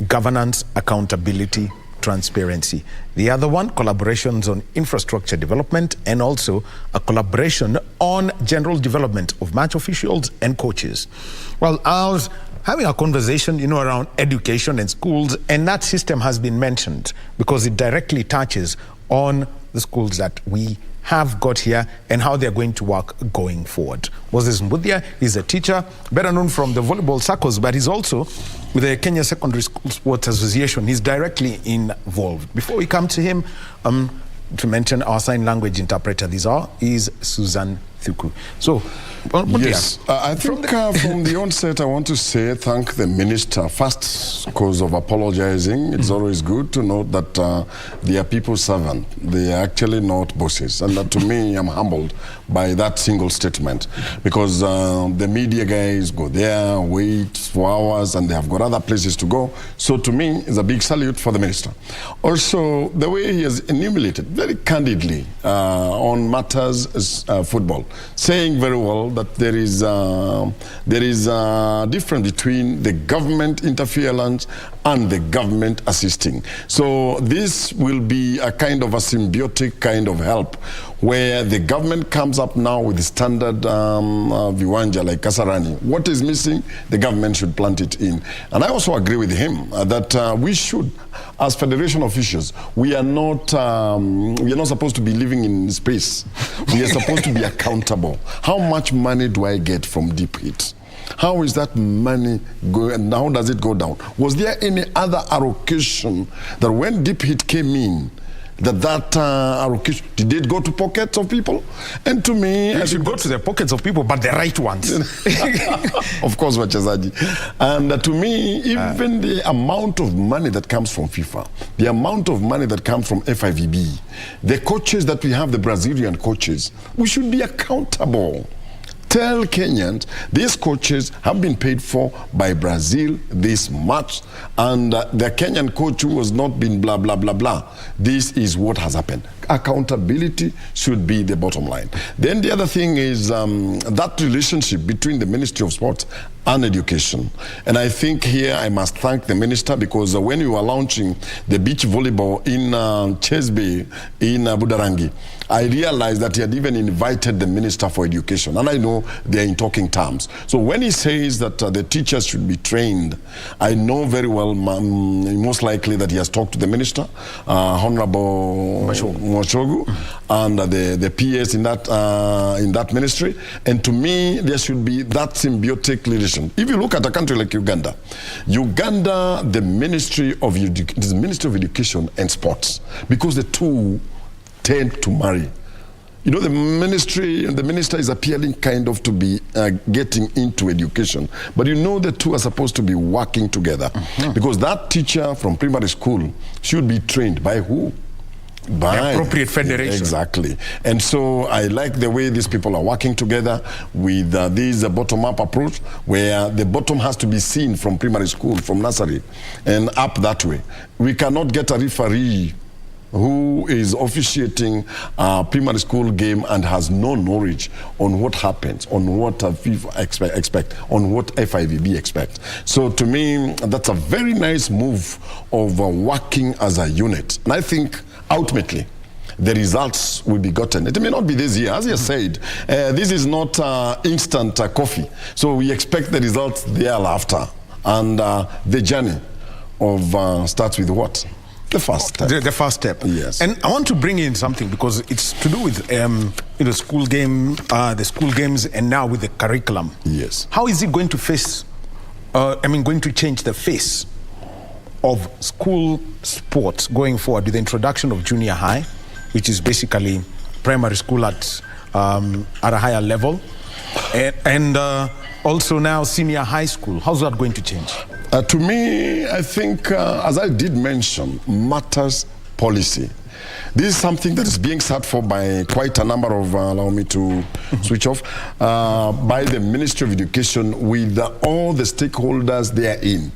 governance, accountability, transparency. The other one, collaborations on infrastructure development, and also a collaboration on general development of match officials and coaches. Well, I was having a conversation, around education and schools, and that system has been mentioned because it directly touches on the schools that we have got here and how they're going to work going forward. Moses Mbudia is a teacher, better known from the volleyball circles, but he's also with the Kenya Secondary School Sports Association. He's directly involved. Before we come to him, to mention our sign language interpreter, is Susan Thuku. So, yes, I think from the onset, I want to thank the minister first because of apologizing. It's always good to note that they are people's servant. They are actually not bosses. And that, to me, I'm humbled by that single statement because the media guys go there, wait for hours, and they have got other places to go. So to me, it's a big salute for the minister. Also, the way he has enumerated very candidly on matters football, saying very well that there is a difference between the government interference and the government assisting. So this will be a kind of a symbiotic kind of help where the government comes up now with the standard viwanja like Kasarani. What is missing, the government should plant it in. And I also agree with him that we should, as federation officials, we are not supposed to be living in space. We are supposed to be accountable. How much money do I get from deep hit? How is that money going and how does it go down? Was there any other allocation that when deep hit came in, that allocation, did it go to pockets of people? And to me, it should go to the pockets of people, but the right ones. Of course, wachezaji. And to me, even the amount of money that comes from FIFA, the amount of money that comes from FIVB, the coaches that we have, the Brazilian coaches, we should be accountable. Tell Kenyans, these coaches have been paid for by Brazil this much, and the Kenyan coach who has not been blah, blah, blah, blah. This is what has happened. Accountability should be the bottom line. Then the other thing is that relationship between the Ministry of Sports and Education. And I think here I must thank the minister because when we were launching the beach volleyball in Chesbe in Budarangi, I realized that he had even invited the Minister for Education. And I know they're in talking terms. So when he says that the teachers should be trained, I know very well, most likely that he has talked to the Minister, Honorable Moshogu, and the PS in that ministry. And to me, there should be that symbiotic leadership education. If you look at a country like Uganda, the Ministry of Education and Sports, because the two tend to marry. You know, the minister is appearing kind of to be getting into education. But you know the two are supposed to be working together. Because that teacher from primary school should be trained by who? By the appropriate federation. Exactly. And so I like the way these people are working together with this bottom-up approach, where the bottom has to be seen from primary school, from nursery, and up that way. We cannot get a referee who is officiating a primary school game and has no knowledge on what happens, on what FIFA expect, on what FIVB expect. So to me, that's a very nice move of working as a unit. And I think ultimately, the results will be gotten. It may not be this year. As you said, this is not instant coffee. So we expect the results thereafter. And the journey of starts with what? The first step. The first step. Yes. And I want to bring in something because it's to do with the school games and now with the curriculum. Yes. How is it going to going to change the face of school sports going forward with the introduction of junior high, which is basically primary school at a higher level, and also now senior high school? How's that going to change? To me, I think, as I did mention, matters policy. This is something that is being sought for by quite a number of, allow me to switch off, by the Ministry of Education with all the stakeholders therein.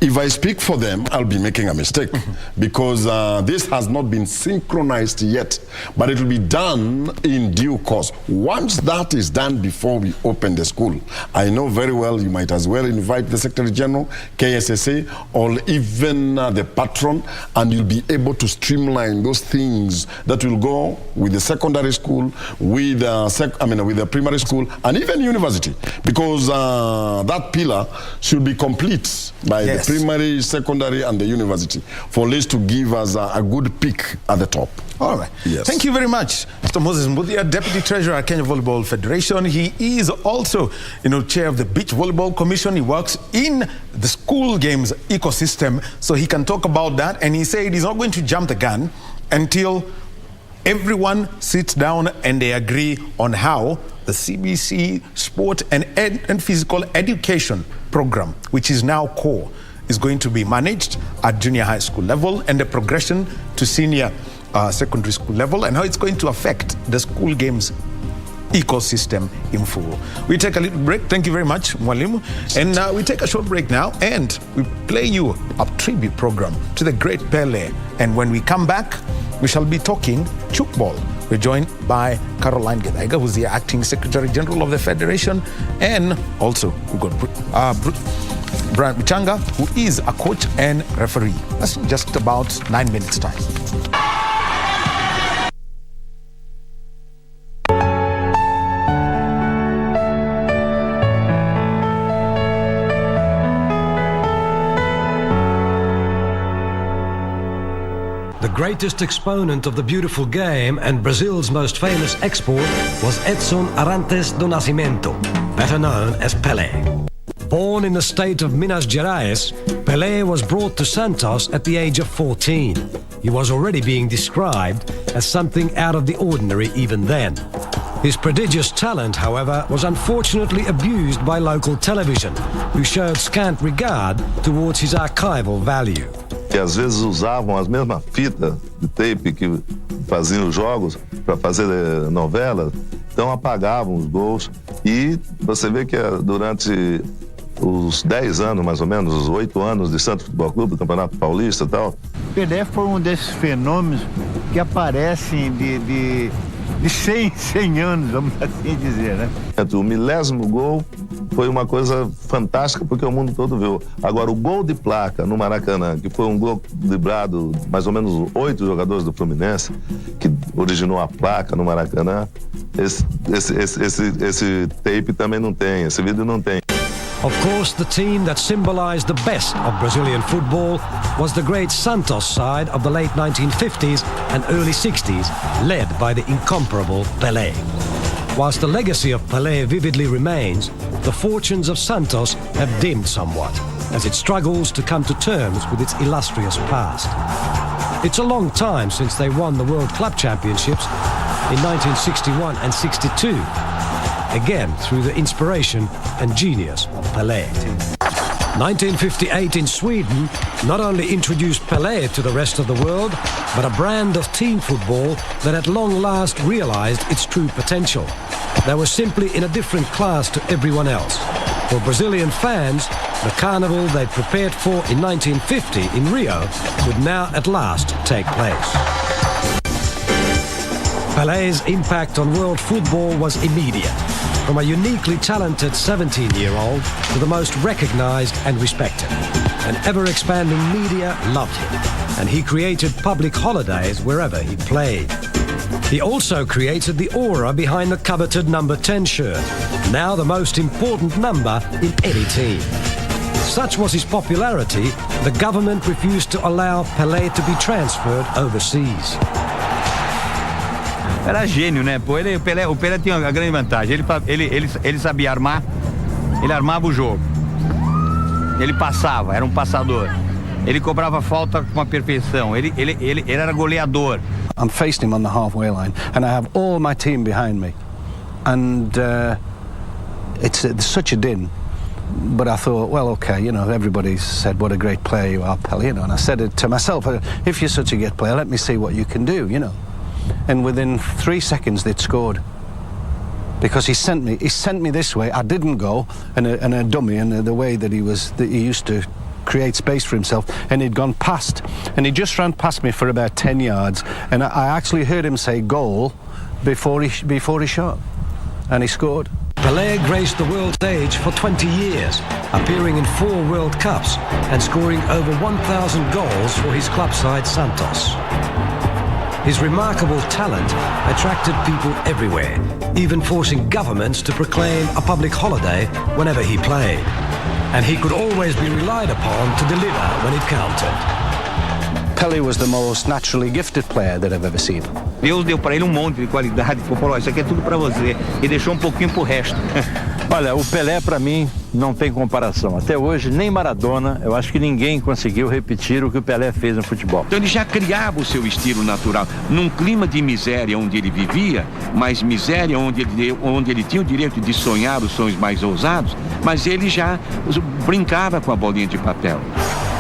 If I speak for them, I'll be making a mistake because this has not been synchronized yet, but it will be done in due course. Once that is done before we open the school, I know very well you might as well invite the Secretary General, KSSA, or even the patron, and you'll be able to streamline those things that will go with the secondary school, with the primary school, and even university, because that pillar should be complete by the primary, secondary, and the university for us to give us a good peak at the top. All right. Yes. Thank you very much, Mr. Moses Mbuthia, Deputy Treasurer at Kenya Volleyball Federation. He is also, chair of the Beach Volleyball Commission. He works in the school games ecosystem, so he can talk about that. And he said he's not going to jump the gun until everyone sits down and they agree on how the CBC Sport and Physical Education program, which is now core, is going to be managed at junior high school level and the progression to senior secondary school level, and how it's going to affect the school games ecosystem in full. We take a little break. Thank you very much, Mwalimu. And we take a short break now, and we play you a tribute program to the great Pelé. And when we come back, we shall be talking tchoukball. We're joined by Caroline Gedaiga, who's the acting Secretary General of the Federation, and also we've got Brian Bichanga, who is a coach and referee. That's in just about 9 minutes' time. The greatest exponent of the beautiful game and Brazil's most famous export was Edson Arantes do Nascimento, better known as Pelé. Born in the state of Minas Gerais, Pelé was brought to Santos at the age of 14. He was already being described as something out of the ordinary even then. His prodigious talent, however, was unfortunately abused by local television, who showed scant regard towards his archival value. E às vezes usavam as mesmas fitas de tape que faziam os jogos para fazer novela, então apagavam os gols. E você vê que durante os 10 anos, mais ou menos, os 8 anos de Santos Futebol Clube, do Campeonato Paulista e tal. Pelé foi desses fenômenos que aparecem de 100 anos, vamos assim dizer, né? O milésimo gol foi uma coisa fantástica porque o mundo todo viu. Agora, o gol de placa no Maracanã, que foi um gol driblado mais ou menos 8 jogadores do Fluminense, que originou a placa no Maracanã, esse tape também não tem, esse vídeo não tem. Of course, the team that symbolized the best of Brazilian football was the great Santos side of the late 1950s and early 60s, led by the incomparable Pelé. Whilst the legacy of Pelé vividly remains, the fortunes of Santos have dimmed somewhat, as it struggles to come to terms with its illustrious past. It's a long time since they won the World Club Championships in 1961 and 62, again through the inspiration and genius of Pelé. 1958 in Sweden not only introduced Pelé to the rest of the world, but a brand of team football that at long last realized its true potential. They were simply in a different class to everyone else. For Brazilian fans, the carnival they prepared for in 1950 in Rio would now at last take place. Pelé's impact on world football was immediate, from a uniquely talented 17-year-old to the most recognized and respected. An ever-expanding media loved him, and he created public holidays wherever he played. He also created the aura behind the coveted number 10 shirt, now the most important number in any team. Such was his popularity, the government refused to allow Pelé to be transferred overseas. Era gênio, né? Pô, o Pelé tinha uma grande vantagem. Ele sabia armar, ele armava o jogo. Ele passava, era passador. Ele cobrava falta com a perfeição. Ele era goleador. I'm facing him on the halfway line, and I have all my team behind me. And it's such a din. But I thought, well, okay, you know, everybody said what a great player you are, Pelé, you know. And I said it to myself, if you're such a great player, let me see what you can do, you know. And within 3 seconds they'd scored, because he sent me this way. I didn't go, and a dummy, and the way that he used to create space for himself, and he'd gone past, and he just ran past me for about 10 yards, and I actually heard him say goal before he shot, and he scored. Pelé graced the world stage for 20 years, appearing in 4 World Cups and scoring over 1,000 goals for his club side Santos. His remarkable talent attracted people everywhere, even forcing governments to proclaim a public holiday whenever he played. And he could always be relied upon to deliver when it counted. Pelé was the most naturally gifted player that I've ever seen. Deus deu para ele monte de qualidade, falou, isso aqui é tudo para você, e deixou pouquinho pro resto. Olha, o Pelé para mim não tem comparação. Até hoje, nem Maradona, eu acho que ninguém conseguiu repetir o que o Pelé fez no futebol. Então ele já criava o seu estilo natural, num clima de miséria onde ele vivia, mas miséria onde ele tinha o direito de sonhar os sonhos mais ousados, mas ele já brincava com a bolinha de papel.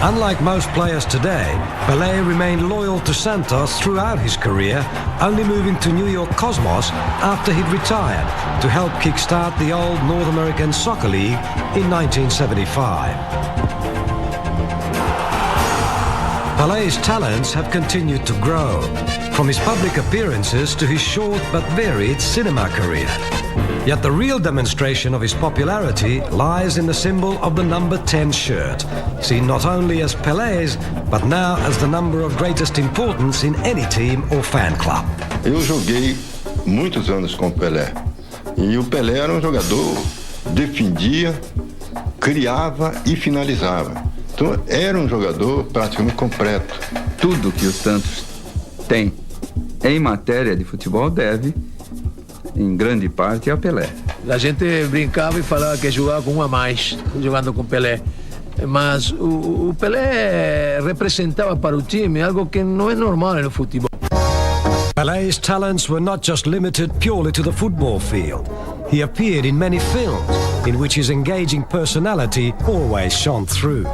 Unlike most players today, Pelé remained loyal to Santos throughout his career, only moving to New York Cosmos after he'd retired to help kickstart the old North American Soccer League in 1975. Pelé's talents have continued to grow, from his public appearances to his short but varied cinema career. Yet the real demonstration of his popularity lies in the symbol of the number 10 shirt, seen not only as Pelé's, but now as the number of greatest importance in any team or fan club. Eu joguei muitos anos com o Pelé. E o Pelé era jogador, defendia, criava e finalizava. Então era jogador praticamente completo. Tudo que o Santos tem em matéria de futebol deve, em grande parte, a Pelé. A gente brincava e falava que jogava com um a mais, jogando com Pelé. Mas o Pelé representava para o time algo que não é normal no futebol. Pelé's talents were not just limited purely to the football field. He appeared in many films in which his engaging personality always shone through.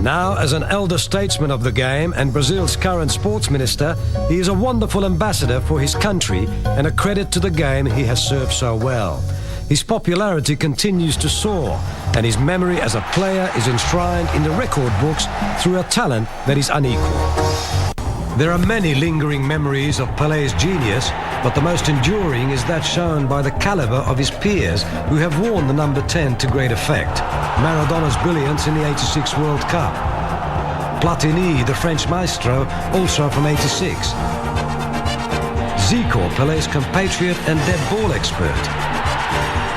Now, as an elder statesman of the game and Brazil's current sports minister, he is a wonderful ambassador for his country and a credit to the game he has served so well. His popularity continues to soar, and his memory as a player is enshrined in the record books through a talent that is unequaled. There are many lingering memories of Pelé's genius, but the most enduring is that shown by the caliber of his peers who have worn the number 10 to great effect. Maradona's brilliance in the '86 World Cup. Platini, the French maestro, also from '86. Zico, Pelé's compatriot and dead ball expert.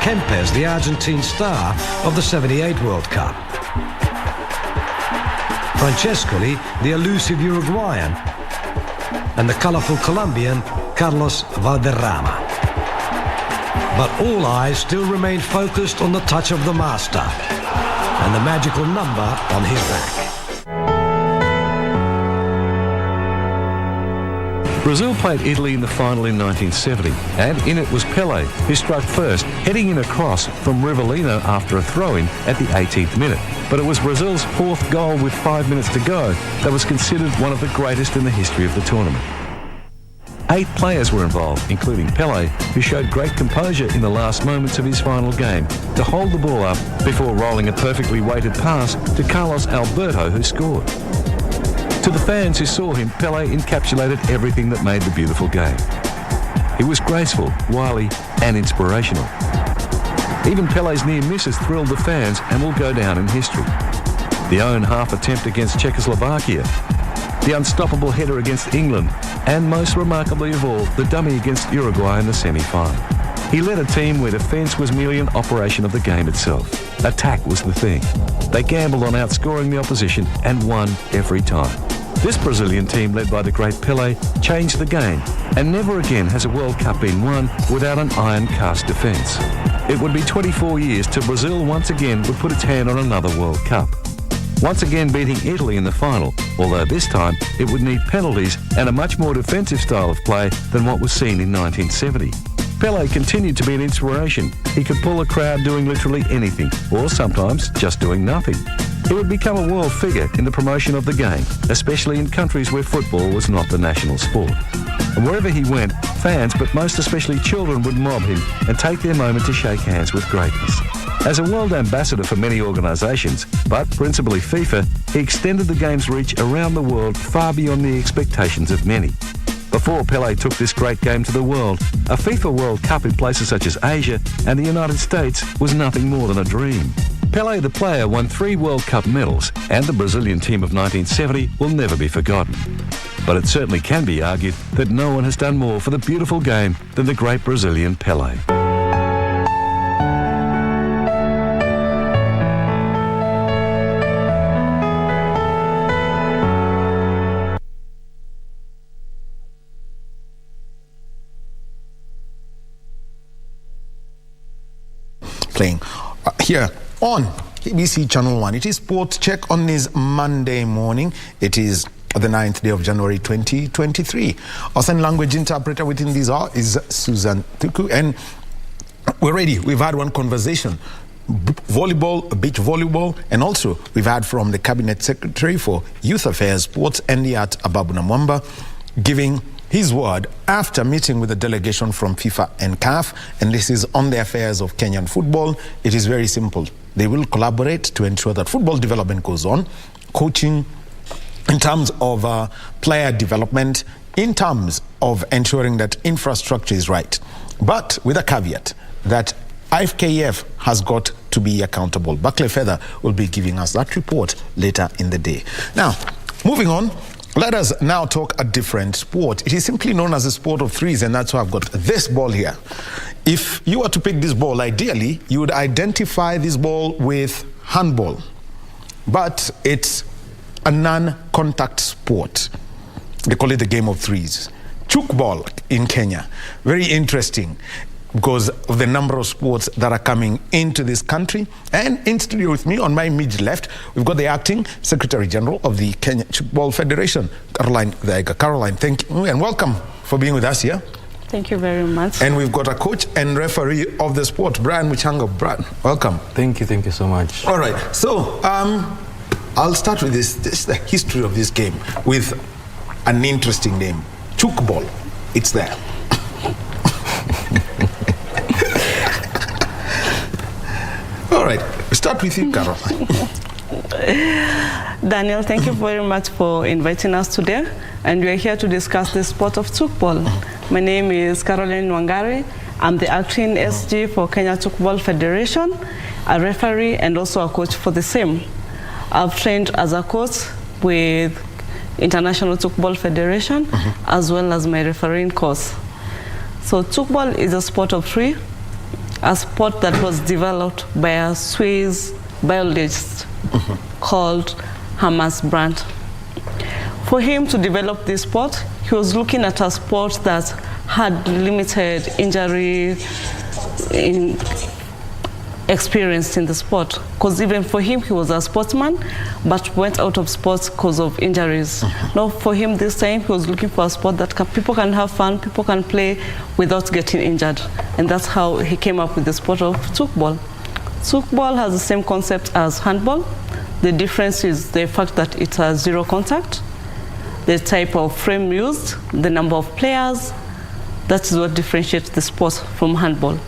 Kempes, the Argentine star of the '78 World Cup. Francescoli, the elusive Uruguayan. And the colourful Colombian, Carlos Valderrama. But all eyes still remained focused on the touch of the master and the magical number on his back. Brazil played Italy in the final in 1970, and in it was Pelé, who struck first, heading in a cross from Rivellino after a throw-in at the 18th minute. But it was Brazil's fourth goal with 5 minutes to go that was considered one of the greatest in the history of the tournament. 8 players were involved, including Pelé, who showed great composure in the last moments of his final game to hold the ball up before rolling a perfectly weighted pass to Carlos Alberto, who scored. To the fans who saw him, Pelé encapsulated everything that made the beautiful game. He was graceful, wily, and inspirational. Even Pelé's near misses thrilled the fans and will go down in history. The own half attempt against Czechoslovakia, the unstoppable header against England, and most remarkably of all, the dummy against Uruguay in the semi-final. He led a team where defence was merely an operation of the game itself. Attack was the thing. They gambled on outscoring the opposition and won every time. This Brazilian team, led by the great Pelé, changed the game, and never again has a World Cup been won without an iron-cast defence. It would be 24 years till Brazil once again would put its hand on another World Cup. Once again beating Italy in the final, although this time it would need penalties and a much more defensive style of play than what was seen in 1970. Pelé continued to be an inspiration. He could pull a crowd doing literally anything, or sometimes just doing nothing. He would become a world figure in the promotion of the game, especially in countries where football was not the national sport. And wherever he went, fans, but most especially children, would mob him and take their moment to shake hands with greatness. As a world ambassador for many organisations, but principally FIFA, he extended the game's reach around the world far beyond the expectations of many. Before Pelé took this great game to the world, a FIFA World Cup in places such as Asia and the United States was nothing more than a dream. Pelé the player won 3 World Cup medals, and the Brazilian team of 1970 will never be forgotten. But it certainly can be argued that no one has done more for the beautiful game than the great Brazilian Pelé. Playing here on KBC Channel 1. It is Sport Check on this Monday morning. It is the 9th day of January 2023. Our sign language interpreter within this hour is Susan Tuku, and we're ready. We've had one conversation, volleyball, beach volleyball, and also we've had from the Cabinet Secretary for Youth Affairs, Sports and the Art, Ababu Namwamba, giving his word after meeting with a delegation from FIFA and CAF, and this is on the affairs of Kenyan football. It is very simple. They will collaborate to ensure that football development goes on, coaching in terms of player development, in terms of ensuring that infrastructure is right, but with a caveat that IFKF has got to be accountable. Buckley Feather will be giving us that report later in the day. Now, moving on, let us now talk a different sport. It is simply known as the sport of threes, and that's why I've got this ball here. If you were to pick this ball, ideally, you would identify this ball with handball, but it's a non-contact sport. They call it the game of threes. Tchoukball in Kenya. Very interesting because of the number of sports that are coming into this country. And in studio with me, on my immediate left, we've got the acting Secretary General of the Kenya Tchoukball Federation, Caroline Thaiga. Caroline, thank you and welcome for being with us here. Thank you very much. And we've got a coach and referee of the sport, Brian Muchanga. Brian, welcome. Thank you so much. All right, so I'll start with this is the history of this game with an interesting name, tchoukball. It's there. All right, we start with you, Carol. Daniel, thank you very much for inviting us today, and we are here to discuss the sport of tchoukball. My name is Caroline Wangari. I'm the acting SG for Kenya Tchoukball Federation, a referee and also a coach for the same. I've trained as a coach with International Tchoukball Federation, as well as my refereeing course. So tchoukball is a sport of three, a sport that was developed by a Swiss biologist called Hermas Brandt. For him to develop this sport, he was looking at a sport that had limited injury experienced in the sport, because even for him, he was a sportsman, but went out of sports because of injuries. Now, for him this time, he was looking for a sport that people can have fun, people can play without getting injured. And that's how he came up with the sport of tchoukball. Tchoukball has the same concept as handball. The difference is the fact that it has zero contact, the type of frame used, the number of players. That is what differentiates the sport from handball.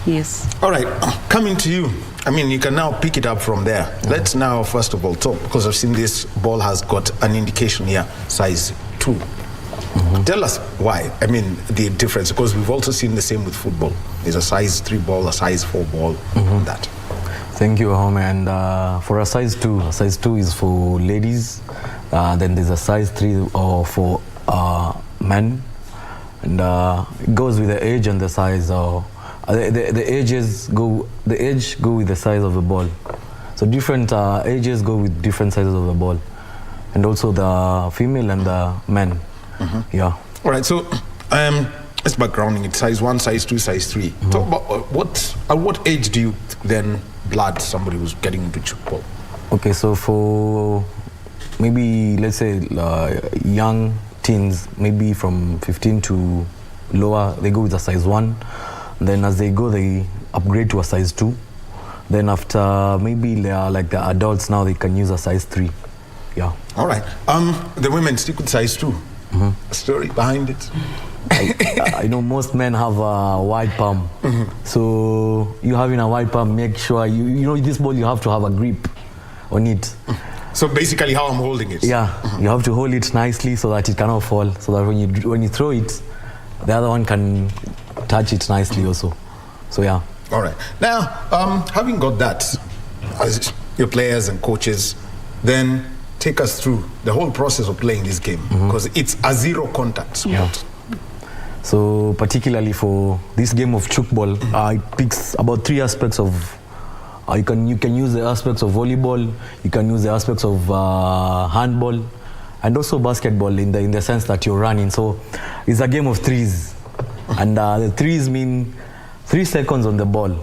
Yes. All right, coming to you. I mean, you can now pick it up from there. Let's now, first of all, talk, because I've seen this ball has got an indication here, size 2. Tell us why, I mean, the difference, because we've also seen the same with football. There's a size 3 ball, a size 4 ball, that. Thank you, Wahome. And for a size 2 is for ladies. Then there's a size 3 for men. And it goes with the age and the size. The age go with the size of the ball. So different ages go with different sizes of the ball. And also the female and the men. Yeah. All right, so it's backgrounding it. Size 1, size 2, size 3. Talk about at what age do you then blood somebody who's getting into tchoukball? Okay, so for maybe, let's say, young teens, maybe from 15 to lower, they go with a size 1. Then as they go, they upgrade to a size 2. Then after maybe they are like the adults now, they can use a size 3. Yeah. All right. The women stick with size 2. A story behind it? I know most men have a wide palm. So you having a wide palm, make sure you know this ball, you have to have a grip on it. So basically how I'm holding it? Yeah. You have to hold it nicely so that it cannot fall. So that when you throw it, the other one can touch it nicely also. So yeah. All right. Now, having got that, as your players and coaches, then take us through the whole process of playing this game, because it's a zero contact sport. Yeah. So particularly for this game of tchoukball, it picks about 3 aspects of. You can use the aspects of volleyball, you can use the aspects of handball, and also basketball in the sense that you're running. So it's a game of 3s. And the 3s mean 3 seconds on the ball,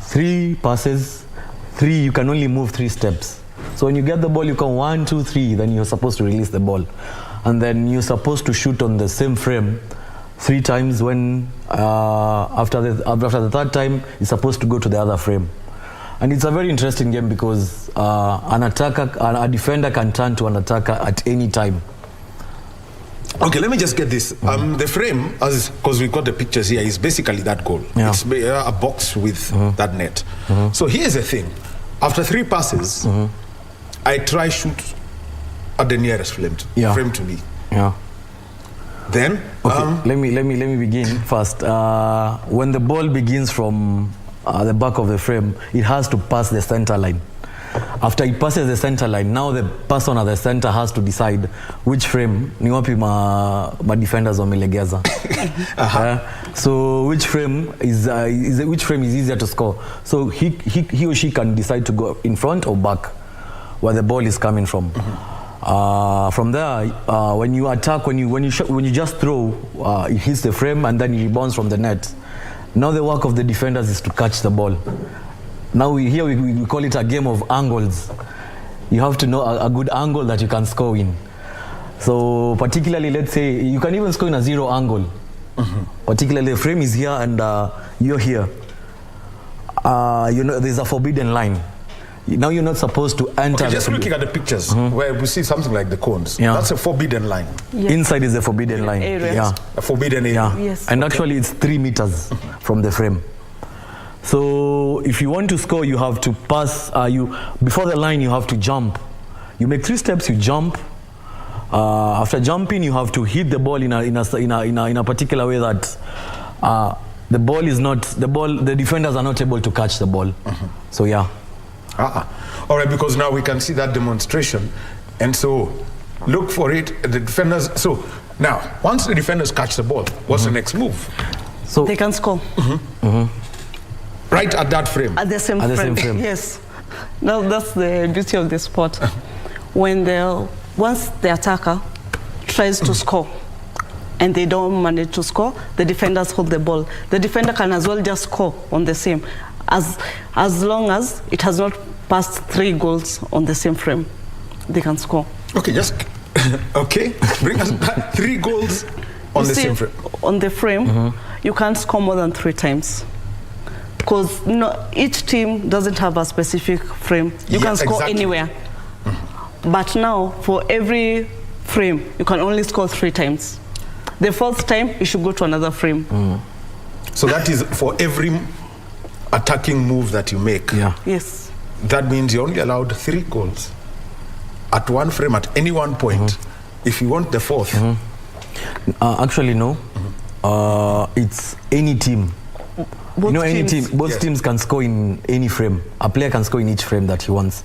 3 passes, 3, you can only move 3 steps. So when you get the ball, you can 1, 2, 3, then you're supposed to release the ball. And then you're supposed to shoot on the same frame 3 times when, after the 3rd time, you're supposed to go to the other frame. And it's a very interesting game because a defender can turn to an attacker at any time. Okay, let me just get this. The frame, because we've got the pictures here, is basically that goal. Yeah. It's a box with that net. So here's the thing. After 3 passes, I try shoot at the nearest frame to me. Yeah. Then, okay, let me begin first. When the ball begins from the back of the frame, it has to pass the center line. After it passes the center line, now the person at the center has to decide which frame ni wapi ma defenders wamelegeza. So which frame is easier to score. So he or she can decide to go in front or back where the ball is coming from. From there, when you attack, when you just throw, it hits the frame and then it rebounds from the net. Now the work of the defenders is to catch the ball. Now we call it a game of angles. You have to know a good angle that you can score in. So particularly, let's say, you can even score in a 0 angle. Particularly, the frame is here and you're here. There's a forbidden line. Now you're not supposed to enter. Okay, just looking at the pictures where we see something like the cones. Yeah. That's a forbidden line. Yes. Inside is a forbidden line. Yeah. A forbidden area. Yeah. Yes. And actually it's 3 meters from the frame. So if you want to score, you have to pass. Before the line, you have to jump. You make 3 steps. You jump. After jumping, you have to hit the ball in a particular way that the ball is not the defenders are not able to catch the ball. So yeah. All right, because now we can see that demonstration, and so look for it. The defenders. So now, once the defenders catch the ball, what's the next move? So they can score. Right at that frame. At the same frame. Yes. Now that's the beauty of the sport. Once the attacker tries to score, and they don't manage to score, the defenders hold the ball. The defender can as well just score on the same, as long as it has not passed 3 goals on the same frame, they can score. Okay, just okay. Bring us back 3 goals on the same frame. On the frame, you can't score more than 3 times. Because each team doesn't have a specific frame. You can score anywhere. But now, for every frame, you can only score 3 times. The 4th time, you should go to another frame. So that is for every attacking move that you make. Yes. That means you're only allowed 3 goals at one frame at any one point. If you want the 4th. Actually, no. It's any team. Both teams can score in any frame. A player can score in each frame that he wants.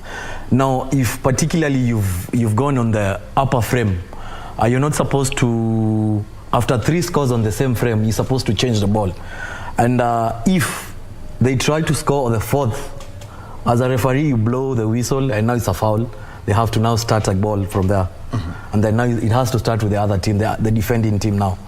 Now, if particularly you've gone on the upper frame, you're not supposed to, after 3 scores on the same frame, you're supposed to change the ball. And if they try to score on the 4th, as a referee, you blow the whistle, and now it's a foul. They have to now start a ball from there. And then now it has to start with the other team, the defending team now.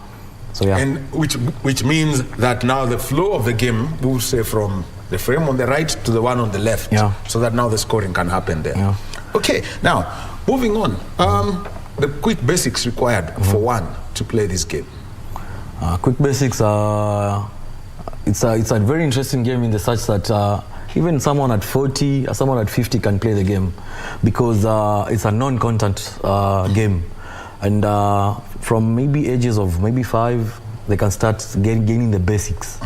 So yeah. And which means that now the flow of the game will say from the frame on the right to the one on the left. So that now the scoring can happen there. Okay, now moving on. The quick basics required for one to play this game. Quick basics it's a very interesting game in the such that even someone at 40 or someone at 50 can play the game, because it's a non-contact game. And from maybe ages of maybe 5, they can start gaining the basics.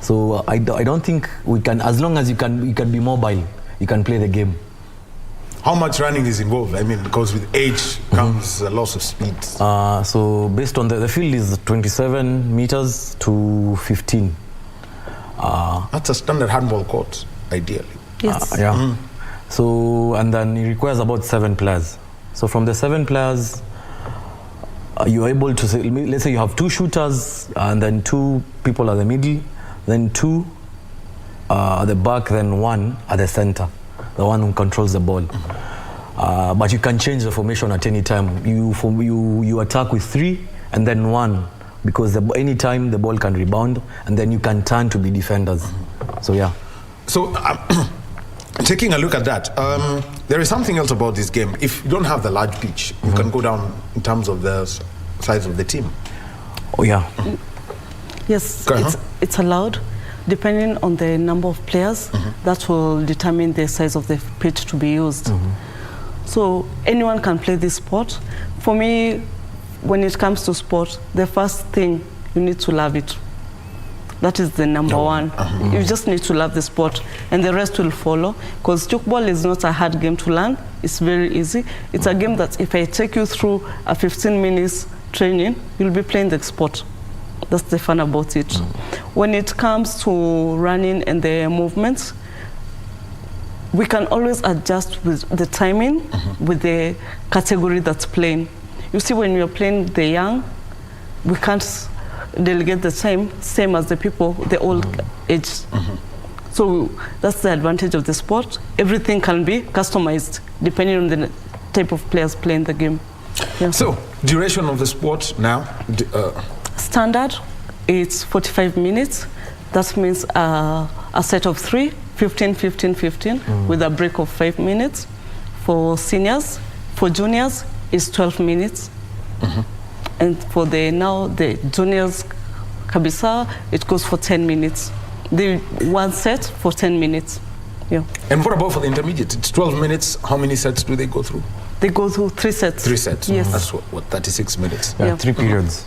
So I don't think we can, as long as you can be mobile, you can play the game. How much running is involved? I mean, because with age comes a loss of speed. So based on the field is 27 meters to 15. That's a standard handball court, ideally. Yes. So, and then it requires about 7 players. So from the 7 players, you're able to say, let's say you have 2 shooters and then 2 people at the middle, then 2 at the back, then 1 at the center, the one who controls the ball. But you can change the formation at any time. You attack with 3 and then 1, because any time the ball can rebound, and then you can turn to be defenders. So yeah. So taking a look at that, there is something else about this game. If you don't have the large pitch, you can go down in terms of the size of the team. Oh yeah. Yes, it's allowed. Depending on the number of players, that will determine the size of the pitch to be used. So anyone can play this sport. For me, when it comes to sport, the first thing, you need to love it. That is the number one. You just need to love the sport, and the rest will follow. Because tchoukball is not a hard game to learn. It's very easy. It's a game that if I take you through a 15 minutes training, you'll be playing the sport. That's the fun about it. When it comes to running and the movements, we can always adjust with the timing, with the category that's playing. You see, when you're playing the young, we can't delegate the same as the people, the old age. So that's the advantage of the sport. Everything can be customized depending on the type of players playing the game. So, duration of the sport now? Standard, it's 45 minutes. That means a set of 3, 15, 15, 15, with a break of 5 minutes. For seniors, for juniors, it's 12 minutes. And for the juniors, KBC, it goes for 10 minutes. The one set for 10 minutes. And what about for the intermediate? It's 12 minutes. How many sets do they go through? They go through 3 sets. 3 sets. Yes. That's what 36 minutes. 3 periods.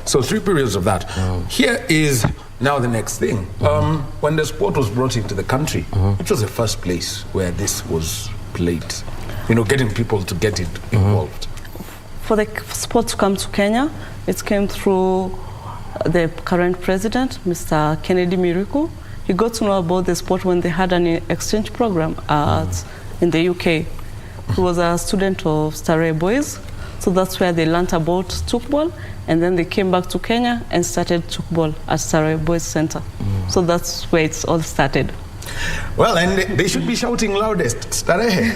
So 3 periods of that. Here is now the next thing. When the sport was brought into the country, it was the first place where this was played. You know, getting people to get it involved. For the sport to come to Kenya, it came through the current president, Mr. Kennedy Miriku. He got to know about the sport when they had an exchange program in the UK. He was a student of Starehe Boys, so that's where they learned about tchoukball, and then they came back to Kenya and started tchoukball at Starehe Boys Center. So that's where it's all started. Well, and they should be shouting loudest, Starehe.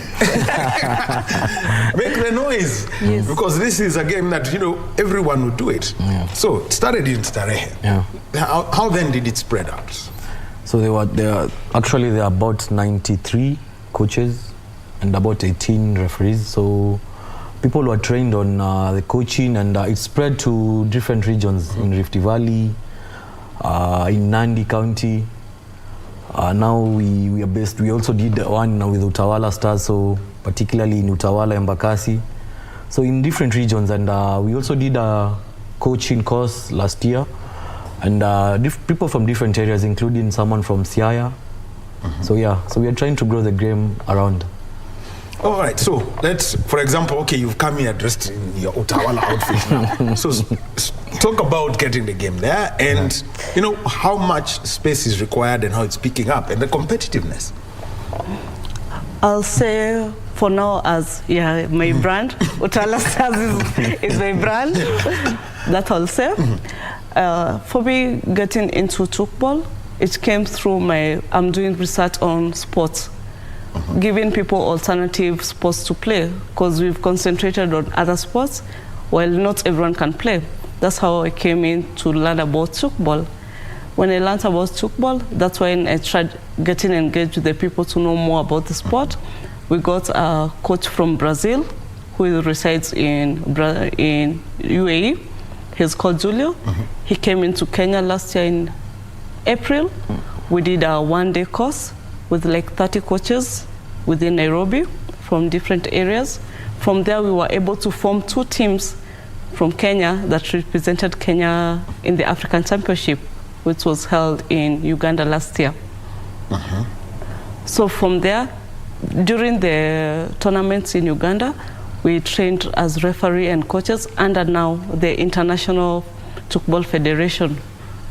Make the noise. Yes. Because this is a game that, everyone would do it. Yeah. So, it started in Starehe. Yeah. How then did it spread out? So there are about 93 coaches and about 18 referees. So people were trained on the coaching, and it spread to different regions in Rift Valley, in Nandi County. Now we are based. We also did one with Utawala Stars, so particularly in Utawala and Embakasi. So in different regions, and we also did a coaching course last year, and people from different areas, including someone from Siaya. So we are trying to grow the game around. All right, so let's, for example, okay, you've come here dressed in your Utawala outfit now. So talk about getting the game there, and how much space is required and how it's picking up, and the competitiveness. I'll say for now, as my brand, Utawala Stars is my brand. That I'll say. For me, getting into tchoukball, it came through I'm doing research on sports, giving people alternative sports to play, because we've concentrated on other sports, while not everyone can play. That's how I came in to learn about tchoukball. When I learned about tchoukball, that's when I tried getting engaged with the people to know more about the sport. We got a coach from Brazil who resides in UAE. He's called Julio. He came into Kenya last year in April. We did a one-day course with like 30 coaches within Nairobi from different areas. From there, we were able to form 2 teams from Kenya that represented Kenya in the African Championship, which was held in Uganda last year. So from there, during the tournaments in Uganda, we trained as referee and coaches under now the International Tchoukball Federation,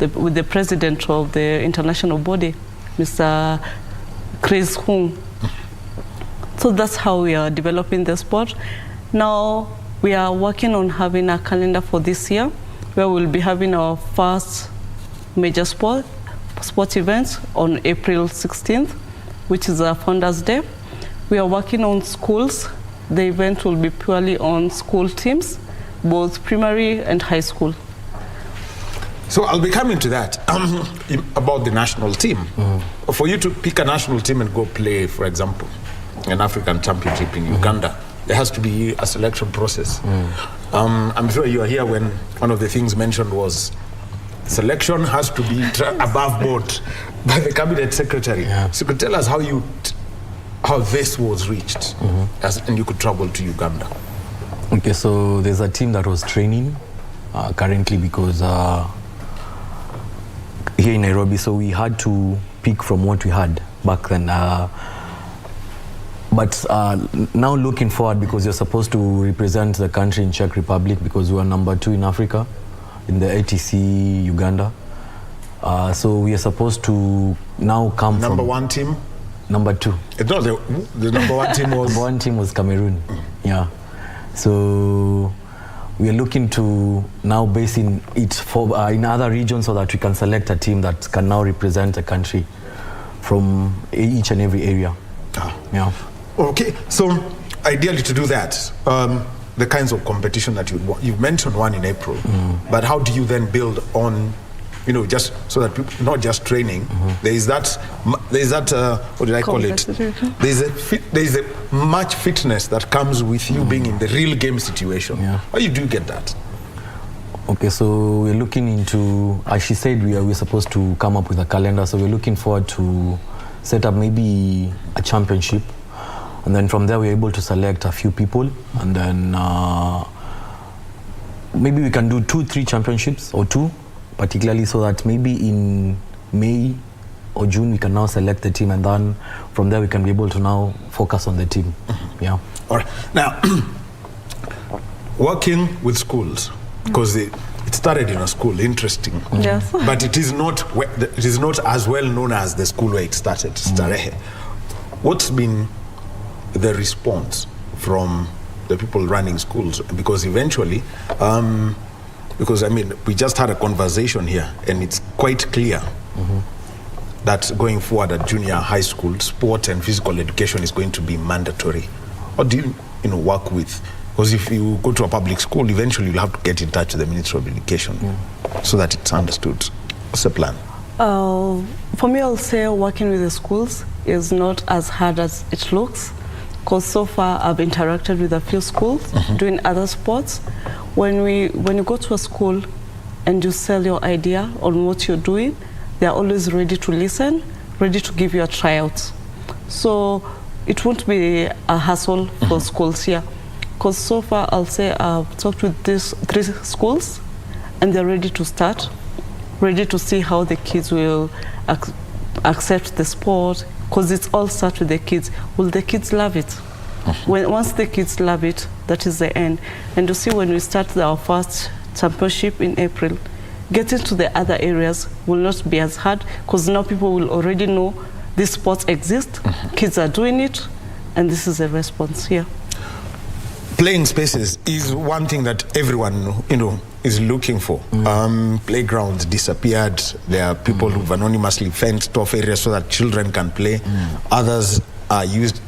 with the president of the international body, Mr. Chris Hung. So that's how we are developing the sport. Now we are working on having a calendar for this year, where we'll be having our first major sports event on April 16th, which is our Founders Day. We are working on schools. The event will be purely on school teams, both primary and high school. So I'll be coming to that, about the national team. For you to pick a national team and go play, for example, an African championship in Uganda, there has to be a selection process. I'm sure you are here when one of the things mentioned was selection has to be above board by the cabinet secretary. So you could tell us how this was reached, and you could travel to Uganda. Okay, so there's a team that was training currently, because here in Nairobi, so we had to pick from what we had back then. But now looking forward, because you're supposed to represent the country in Czech Republic, because we are number 2 in Africa in the ATC Uganda. So we are supposed to now come Number 1 team? Number 2. No, the number 1 team was? Number 1 team was Cameroon. Yeah. So we are looking to now base in other regions, so that we can select a team that can now represent the country from each and every area. Yeah. Okay, so ideally to do that, the kinds of competition that you've mentioned one in April, but how do you then build on, just so that people, not just training, there is that, what did I call it? There is a much fitness that comes with you being in the real game situation. How you do get that? Okay, so we're looking into, as she said, we're supposed to come up with a calendar, so we're looking forward to set up maybe a championship, and then from there we're able to select a few people, and then maybe we can do 2-3 championships, or 2 particularly, so that maybe in May or June we can now select the team, and then from there we can be able to now focus on the team. Yeah. All right. Now, working with schools, because it started in a school, interesting. Yes. But it is not as well known as the school where it started, Starehe. What's been the response from the people running schools? Because eventually, because we just had a conversation here, and it's quite clear that going forward at junior high school, sport and physical education is going to be mandatory. What do you work with? Because if you go to a public school, eventually you'll have to get in touch with the Ministry of Education so that it's understood. What's the plan? For me, I'll say working with the schools is not as hard as it looks, because so far I've interacted with a few schools doing other sports. When you go to a school and you sell your idea on what you're doing, they're always ready to listen, ready to give you a tryout. So it won't be a hassle for schools here. Because so far, I'll say I've talked with these 3 schools, and they're ready to start, ready to see how the kids will accept the sport, because it's all starts with the kids. Will the kids love it? Once the kids love it, that is the end. And you see, when we start our first championship in April, getting to the other areas will not be as hard, because now people will already know these sports exist, kids are doing it, and this is a response here. Playing spaces is one thing that everyone, is looking for. Playgrounds disappeared. There are people who've anonymously fenced off areas so that children can play. Others are using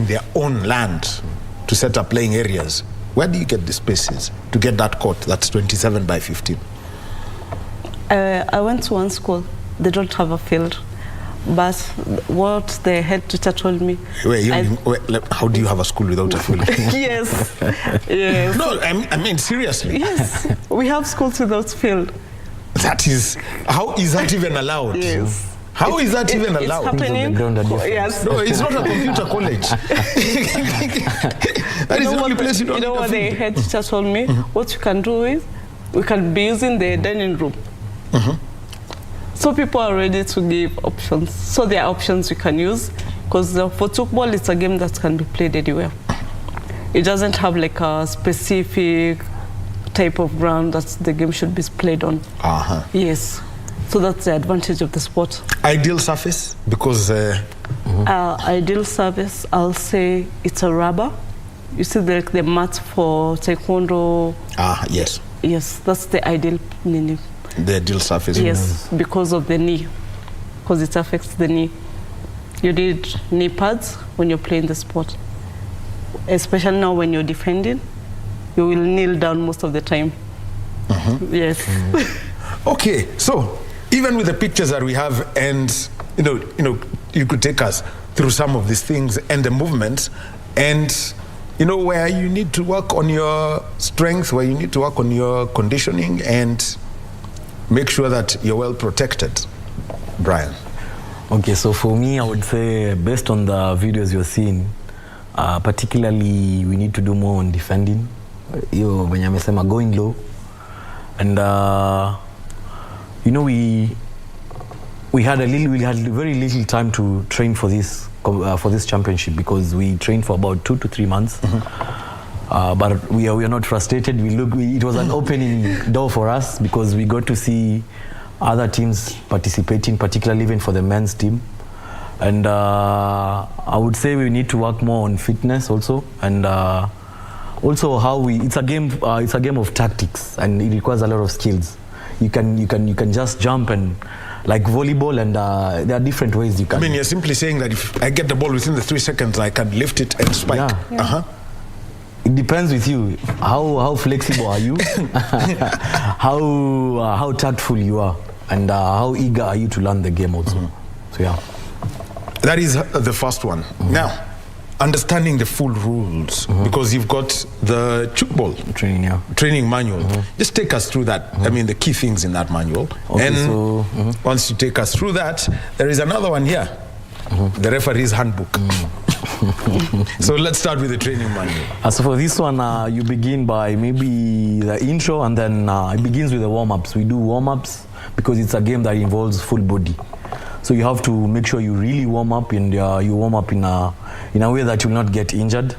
their own land to set up playing areas. Where do you get the spaces to get that court that's 27 by 15? I went to one school. They don't have a field. But what the head teacher told me... how do you have a school without a field? Yes. No, I mean seriously. Yes, we have schools without field. How is that even allowed? Yes. How is that even allowed? It's happening. Yes. No, it's not a computer college. That is the only place you don't know what the head teacher told me? What you can do is, we can be using the dining room. So people are ready to give options. So there are options you can use, because for tchoukball, it's a game that can be played anywhere. It doesn't have like a specific type of ground that the game should be played on. Yes. So that's the advantage of the sport. Ideal surface? Because... ideal surface, I'll say it's a rubber. You see the mat for taekwondo. Yes. Yes, that's the ideal meaning. The ideal surface. Yes, because of the knee, because it affects the knee. You need knee pads when you're playing the sport, especially now when you're defending. You will kneel down most of the time. Yes. Okay, so even with the pictures that we have, and you could take us through some of these things and the movements, and where you need to work on your strength, where you need to work on your conditioning, and make sure that you're well protected. Brian. Okay, so for me, I would say, based on the videos you're seeing, particularly we need to do more on defending. When you say going low, and we had very little time to train for this championship, because we trained for about 2 to 3 months. But we are not frustrated. It was an opening door for us, because we got to see other teams participating, particularly even for the men's team. And I would say we need to work more on fitness also, and also it's a game of tactics, and it requires a lot of skills. You can just jump, and like volleyball, and there are different ways you can. I mean, you're simply saying that if I get the ball within the 3 seconds, I can lift it and spike. It depends with you. How flexible are you? How tactful you are, and how eager are you to learn the game also. So yeah. That is the first one. Now, understanding the full rules, because you've got the tchoukball training manual. Just take us through that. I mean, the key things in that manual. Okay, and once you take us through that, there is another one here, the referee's handbook. So let's start with the training manual. So for this one, you begin by maybe the intro, and then it begins with the warm-ups. We do warm-ups because it's a game that involves full body. So you have to make sure you really warm up, and you warm up in a way that you will not get injured.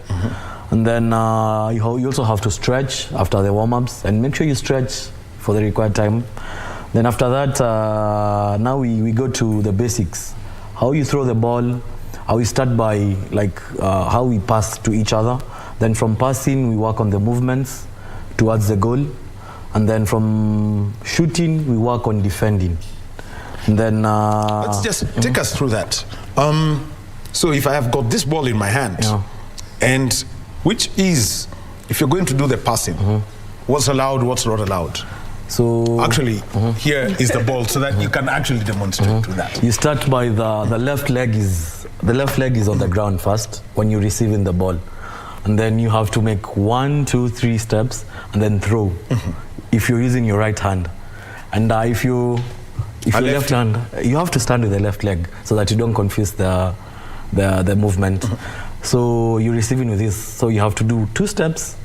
And then you also have to stretch after the warm-ups, and make sure you stretch for the required time. Then after that, now we go to the basics. How you throw the ball, how we start by how we pass to each other. Then from passing, we work on the movements towards the goal. And then from shooting, we work on defending. And then let's just take us through that. So if I have got this ball in my hand, and which is, if you're going to do the passing, what's allowed, what's not allowed? So actually, here is the ball, so that you can actually demonstrate to that. You start by the left leg is on the ground first when you're receiving the ball, and then you have to make 1, 2, 3 steps and then throw. If you're using your right hand, and if you're left hand, you have to stand with the left leg so that you don't confuse the movement. So you're receiving with this, so you have to do 2 steps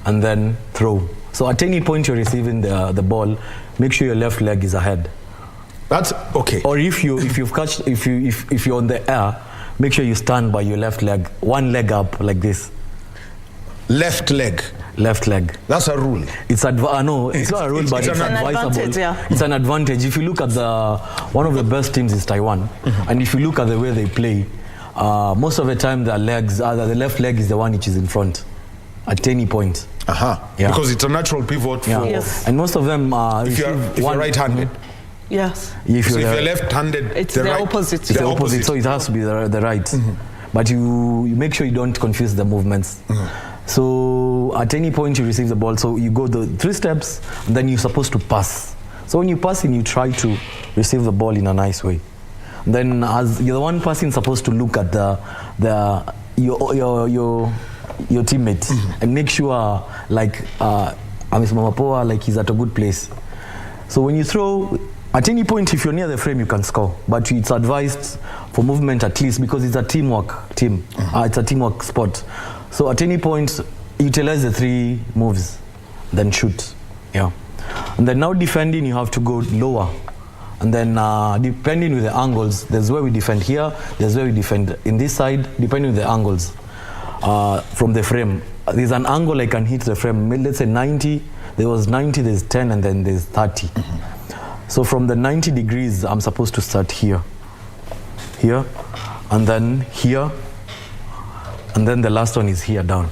and then throw. So at any point you're receiving the ball, make sure your left leg is ahead. That's okay. Or if you're on the air, make sure you stand by your left leg, one leg up like this. Left leg. Left leg. That's a rule. It's no, it's not a rule, but it's advisable. It's an advantage. If you look at one of the best teams is Taiwan, and if you look at the way they play, most of the time the left leg is the one which is in front at any point. Yeah. Because it's a natural pivot for... Yes. And most of them if you're right-handed. Yes. If you're left-handed, it's the opposite. It's the opposite, so it has to be the right. But you make sure you don't confuse the movements. So at any point you receive the ball, so you go the 3 steps, and then you're supposed to pass. So when you pass in, you try to receive the ball in a nice way. And then as you're the one passing, supposed to look at your teammate and make sure like he's at a good place. So when you throw, at any point if you're near the frame you can score, but it's advised for movement at least, because it's a it's a teamwork sport. So at any point utilize the 3 moves, then shoot. And then now defending, you have to go lower, and then depending with the angles, there's where we defend here, there's where we defend in this side, depending with the angles. From the frame, there's an angle I can hit the frame, let's say 90, there was 90, there's 10, and then there's 30. So from the 90 degrees, I'm supposed to start here, and then here, and then the last one is here down.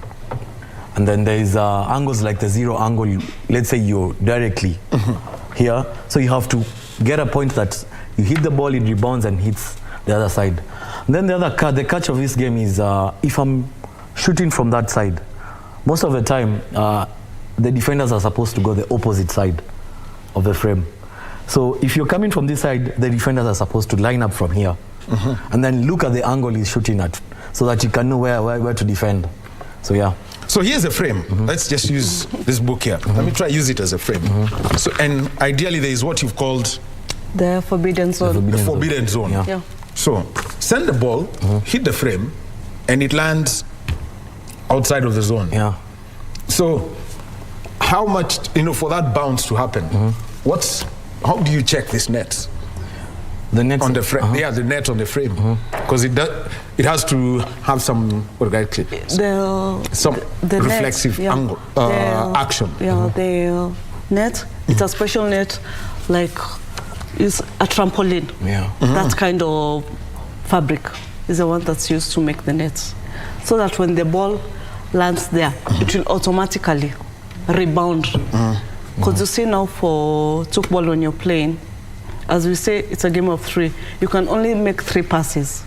And then there's angles like the 0 angle, let's say you're directly here, so you have to get a point that you hit the ball, it rebounds and hits the other side. And then the catch of this game is if I'm shooting from that side, most of the time the defenders are supposed to go the opposite side of the frame. So if you're coming from this side, the defenders are supposed to line up from here and then look at the angle he's shooting at, so that you can know where to defend. So so here's a frame. Let's just use this book here. Let me try use it as a frame. So, and ideally there is what you've called the forbidden zone. The forbidden zone. So send the ball, hit the frame, and it lands outside of the zone. So how much, for that bounce to happen, how do you check this net? The net on the frame. The net on the frame, because it has to have some reflexive angle action. The net, it's a special net, like it's a trampoline. That kind of fabric is the one that's used to make the nets, so that when the ball lands there, it will automatically rebound. Because you see now for tchoukball, when you're playing, as we say, it's a game of 3. You can only make 3 passes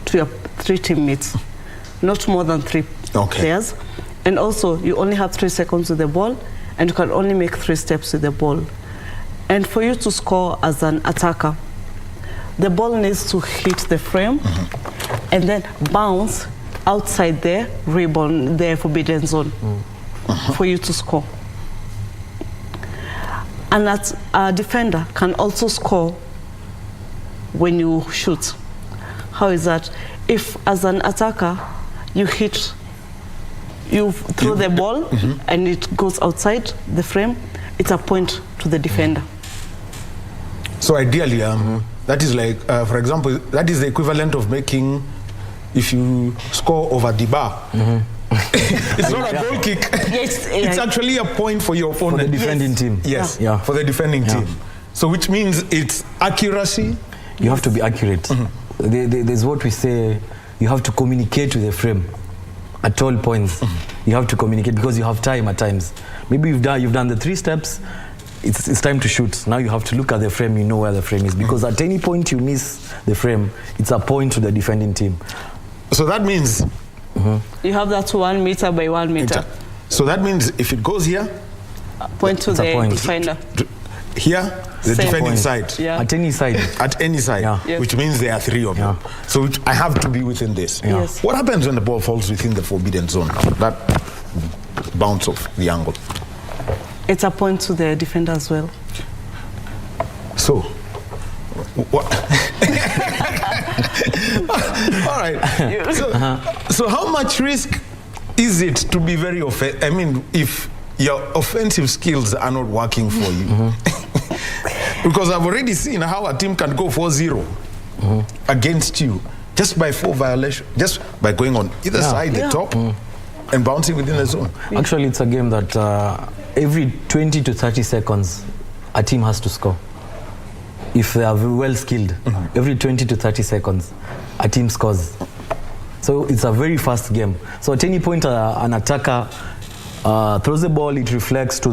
to your 3 teammates, not more than 3 players. And also, you only have 3 seconds with the ball, and you can only make 3 steps with the ball. And for you to score as an attacker, the ball needs to hit the frame and then bounce outside the rebound, the forbidden zone, for you to score. And that a defender can also score when you shoot. How is that? If as an attacker you throw the ball and it goes outside the frame, it's a point to the defender. So ideally, that is like, for example, that is the equivalent of making, if you score over the bar. It's not a goal kick. It's actually a point for your opponent. For the defending team. Yes, for the defending team. So which means it's accuracy. You have to be accurate. There's what we say, you have to communicate with the frame at all points. You have to communicate, because you have time at times. Maybe you've done the 3 steps, it's time to shoot. Now you have to look at the frame, you know where the frame is. Because at any point you miss the frame, it's a point to the defending team. So that means... You have that 1 meter by 1 meter. So that means if it goes here... Point to the defender. Here, the defending side. Yeah. At any side. At any side, which means there are 3 of them. So I have to be within this. Yes. What happens when the ball falls within the forbidden zone? That bounce off the angle. It's a point to the defender as well. So, what? All right. So how much risk is it to be very offensive? I mean, if your offensive skills are not working for you. Because I've already seen how a team can go 4-0 against you just by 4 violations, just by going on either side, the top, and bouncing within the zone. Actually, it's a game that every 20 to 30 seconds, a team has to score. If they are well skilled, every 20 to 30 seconds, a team scores. So it's a very fast game. So at any point, an attacker throws the ball, it reflects to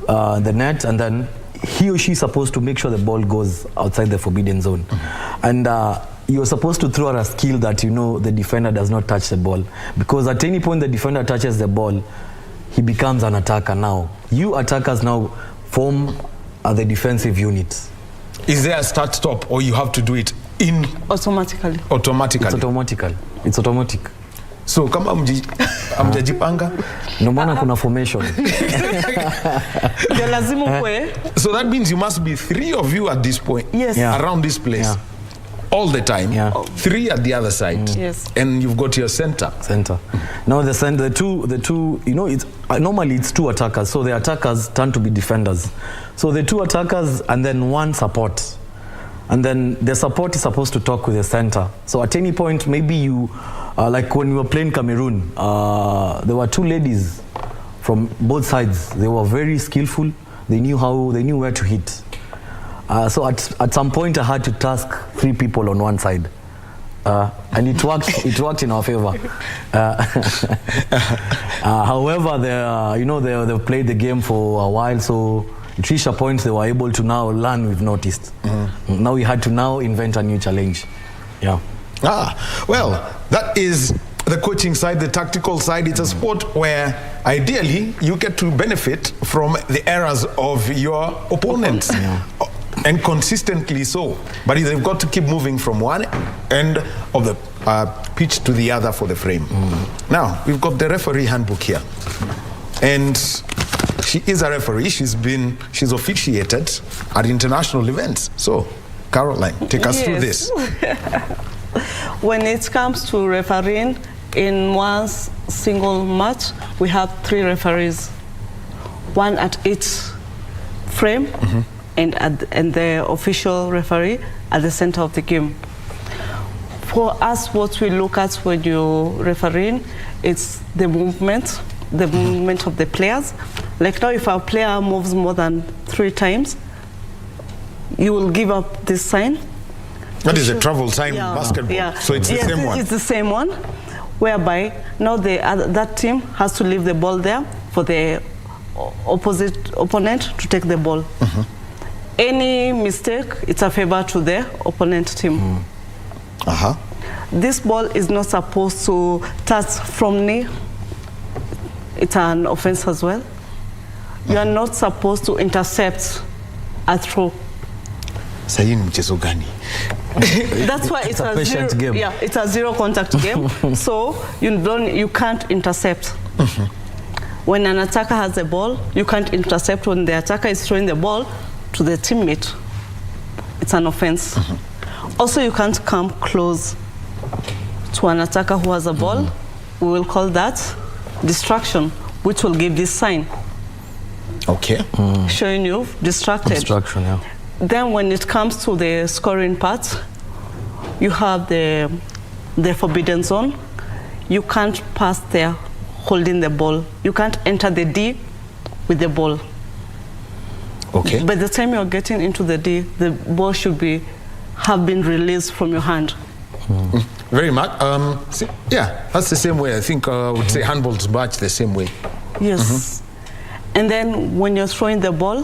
the net, and then he or she is supposed to make sure the ball goes outside the forbidden zone. And you're supposed to throw a skill that you know the defender does not touch the ball. Because at any point the defender touches the ball, he becomes an attacker now. You attackers now form the defensive units. Is there a start-stop, or you have to do it in... Automatically. Automatically? It's automatically. It's automatic. So kama amjajipanga, no maana kuna formation. So that means you must be 3 of you at this point. Yes. Around this place. All the time. 3 at the other side. Yes. And you've got your center. Now the two, you know, it's normally it's 2 attackers. So the attackers turn to be defenders. So the 2 attackers and then 1 support. And then the support is supposed to talk with the center. So at any point, maybe you, like when we were playing Cameroon, there were 2 ladies from both sides. They were very skillful. They knew where to hit. So at some point, I had to task 3 people on one side. And it worked. It worked in our favor. However, they've played the game for a while, so it reached a point they were able to now learn. We've noticed. Now we had to invent a new challenge. Well, that is the coaching side, the tactical side. It's a sport where ideally you get to benefit from the errors of your opponents. And consistently so. But they've got to keep moving from one end of the pitch to the other for the frame. Now, we've got the referee handbook here. And she is a referee. She's officiated at international events. So, Caroline, take us through this. When it comes to refereeing, in one single match, we have 3 referees. 1 at each frame. And the official referee at the center of the game. For us, what we look at when you're refereeing, it's the movement of the players. Like now, if our player moves more than 3 times, you will give up this sign. That is a travel sign in basketball. So it's the same one. It's the same one, whereby now that team has to leave the ball there for the opponent to take the ball. Any mistake, it's a favor to the opponent team. This ball is not supposed to touch from knee. It's an offense as well. You are not supposed to intercept a throw. That's why it's a zero game. Yeah, it's a 0 contact game. So you can't intercept. When an attacker has the ball, you can't intercept when the attacker is throwing the ball to the teammate. It's an offense. Also, you can't come close to an attacker who has a ball. We will call that distraction, which will give this sign. Showing you distracted. Distraction, yeah. Then when it comes to the scoring part, you have the forbidden zone. You can't pass there holding the ball. You can't enter the D with the ball. By the time you're getting into the D, the ball should have been released from your hand. Very much. Yeah, that's the same way. I think I would say handball's much the same way. Yes. And then when you're throwing the ball,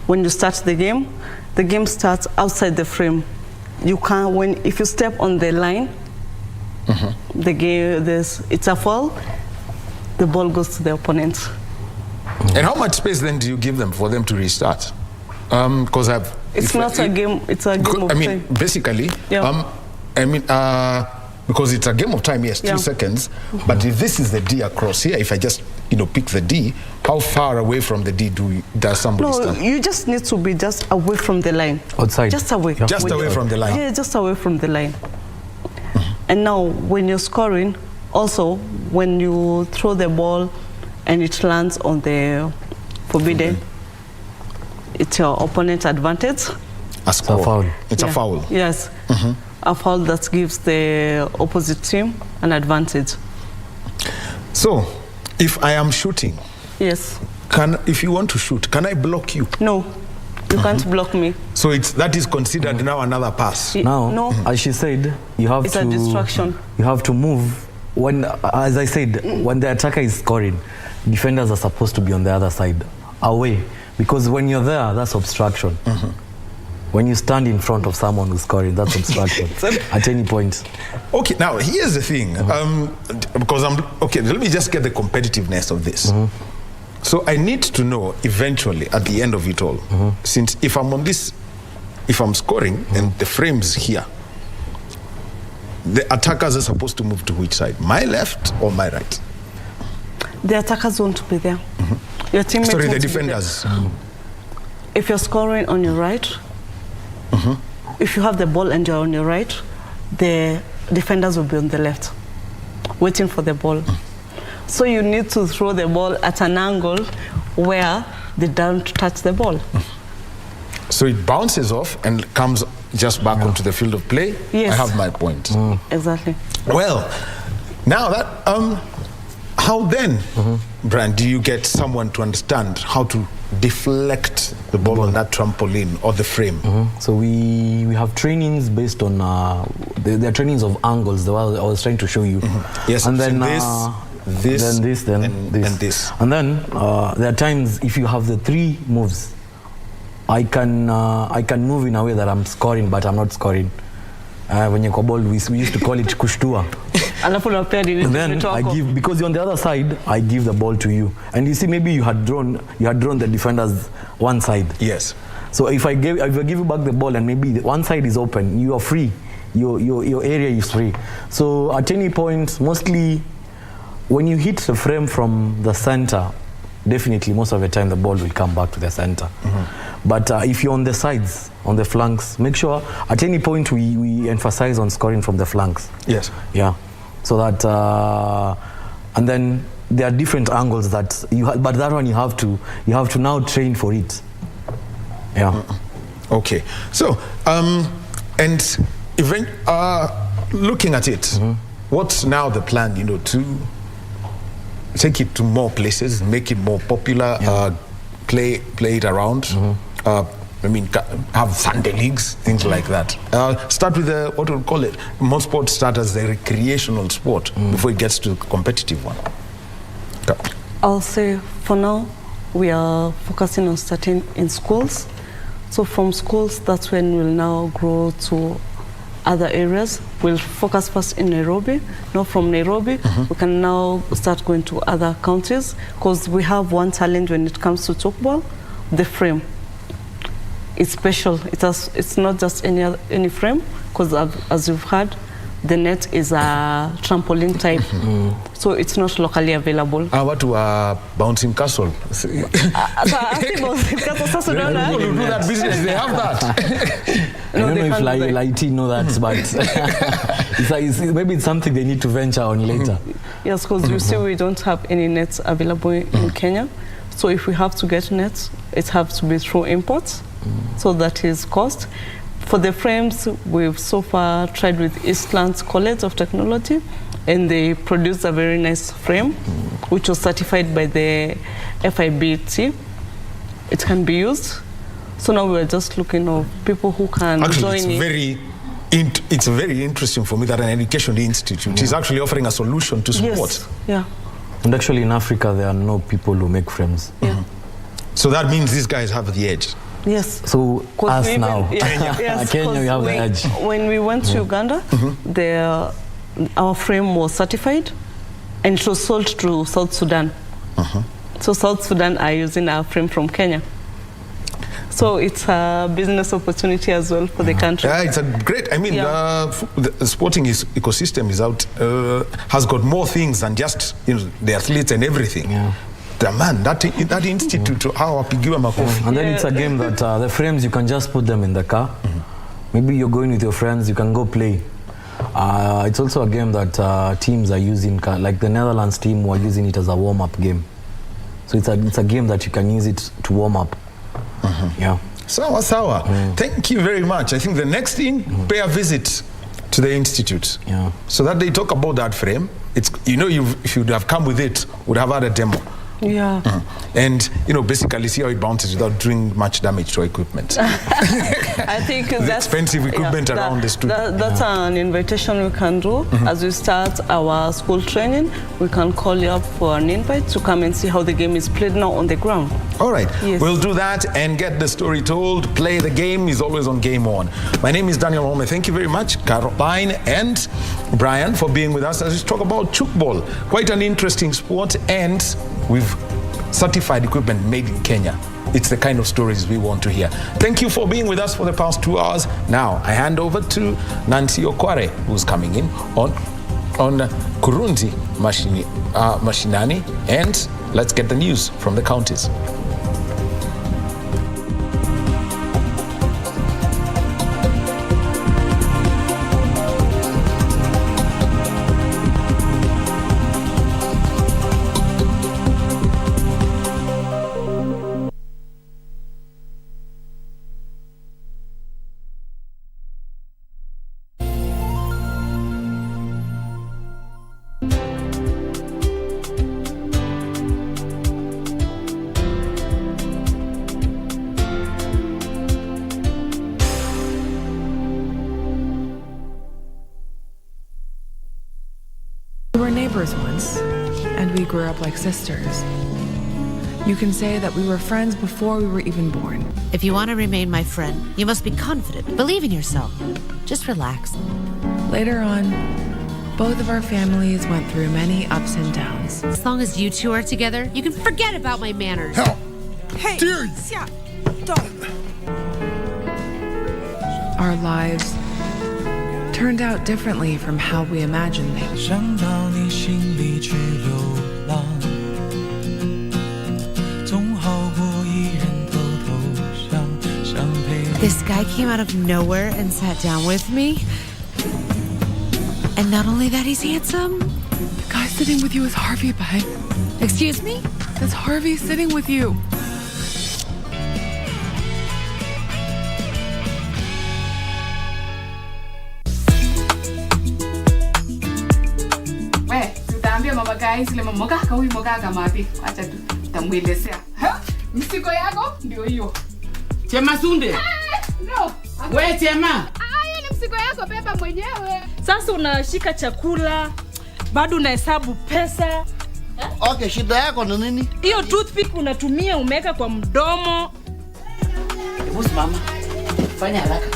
when you start the game starts outside the frame. You can't, if you step on the line, the game, it's a foul, the ball goes to the opponent. And how much space then do you give them for them to restart? Because it's not a game, it's a game of time. Basically, because it's a game of time, yes, 2 seconds. But if this is the D across here, if I just pick the D, how far away from the D does somebody stand? No, you just need to be just away from the line. Outside. Just away. Yeah. Just away from the line. Yeah, just away from the line. And now, when you're scoring, also when you throw the ball and it lands on the forbidden, it's your opponent's advantage. It's a foul. It's a foul. Yes. A foul that gives the opposite team an advantage. So, if I am shooting, yes. If you want to shoot, can I block you? No, you can't block me. So that is considered now another pass. Now, as she said, you have it's to. It's a distraction. You have to move when, as I said, when the attacker is scoring, defenders are supposed to be on the other side, away, because when you're there, that's obstruction. When you stand in front of someone who's scoring, that's obstruction at any point. Okay, now here's the thing, because let me just get the competitiveness of this. So I need to know eventually at the end of it all, since if I'm on this, if I'm scoring and the frame's here, the attackers are supposed to move to which side? My left or my right? The attackers won't be there. Your teammates Sorry, the won't defenders. be there. If you're scoring on your right, if you have the ball and you're on your right, the defenders will be on the left, waiting for the ball. So you need to throw the ball at an angle where they don't touch the ball. So it bounces off and comes just back onto the field of play. Yes. I have my point. Exactly. Well, now that, how then, Brian, do you get someone to understand how to deflect the ball on that trampoline or the frame? So we have trainings based on there are trainings of angles. The one I was trying to show you. Yes. And then this, and this. And then there are times if you have the 3 moves, I can move in a way that I'm scoring, but I'm not scoring. When you ball, we used to call it kushtua. And then I give, because you're on the other side, I give the ball to you. And you see, maybe you had drawn the defenders one side. Yes. So if I give you back the ball and maybe one side is open, you are free. Your area is free. So at any point, mostly when you hit the frame from the center, definitely most of the time the ball will come back to the center. But if you're on the sides, on the flanks, make sure at any point we emphasize on scoring from the flanks. Yes. Yeah. So that, and then there are different angles that but that one you have to now train for it. Yeah. Okay. So, and even looking at it, what's now the plan? To take it to more places, make it more popular, play it around. Have Sunday leagues, things like that. Start with what we'll call it. Most sports start as a recreational sport before it gets to a competitive one. I'll say for now, we are focusing on starting in schools. So from schools, that's when we'll now grow to other areas. We'll focus first in Nairobi. Now from Nairobi, we can now start going to other counties, because we have one challenge when it comes to tchoukball, the frame. It's special. It's not just any frame, because as you've heard, the net is a trampoline type, so it's not locally available. What to bouncing castle? People who do that business, they have that. I don't know if Lighty know that, but maybe it's something they need to venture on later. Yes, because you see, we don't have any nets available in Kenya. So if we have to get nets, it has to be through imports. So that is cost. For the frames, we've so far tried with Eastlands College of Technology, and they produced a very nice frame, which was certified by the FIBT. It can be used. So now we're just looking at people who can join in. It's very interesting for me that an education institute is actually offering a solution to sports. Yes. Yeah. And actually in Africa, there are no people who make frames. Yeah. So that means these guys have the edge. Yes. So us now, yes, Kenya, we have the edge. When we went to Uganda, our frame was certified, and it was sold to South Sudan. So South Sudan are using our frame from Kenya. So it's a business opportunity as well for the country. Yeah, it's a great. I mean, the sporting ecosystem is out, has got more things than just the athletes and everything. Yeah. Man, that institute, how apigiwa makofi. And then it's a game that the frames, you can just put them in the car. Maybe you're going with your friends, you can go play. It's also a game that teams are using, like the Netherlands team were using it as a warm-up game. So it's a game that you can use it to warm up. Yeah. Sawa sawa. Thank you very much. I think the next thing, pay a visit to the institute. Yeah. So that they talk about that frame. It's if you'd have come with it, would have had a demo. Yeah. And basically see how it bounces without doing much damage to equipment. I think that's expensive equipment around the studio. That's an invitation we can do. As we start our school training, we can call you up for an invite to come and see how the game is played now on the ground. All right. Yes. We'll do that and get the story told. Play the game is always on Game On. My name is Daniel Home. Thank you very much, Caroline and Brian, for being with us as we talk about tchoukball. Quite an interesting sport, and we've certified equipment made in Kenya. It's the kind of stories we want to hear. Thank you for being with us for the past 2 hours. Now, I hand over to Nancy Okware, who's coming in on Kurunzi Mashinani, and let's get the news from the counties. We were neighbors once, and we grew up like sisters. You can say that we were friends before we were even born. If you want to remain my friend, you must be confident. Believe in yourself. Just relax. Later on, both of our families went through many ups and downs. As long as you two are together, you can forget about my manners. Hey, our lives turned out differently from how we imagined they would. This guy came out of nowhere and sat down with me. And not only that, he's handsome. The guy sitting with you is Harvey, babe. Excuse me? That's Harvey sitting with you. Msiko yako ndio hiyo. Chema Sunde. No. Wewe Chema. Hiyo ni msiko yako, beba mwenyewe. Sasa unashika chakula, bado unahesabu pesa. Okay, shida yako ni nini? Hiyo toothpick unatumia umeweka kwa mdomo. Boss mama. Fanya haraka.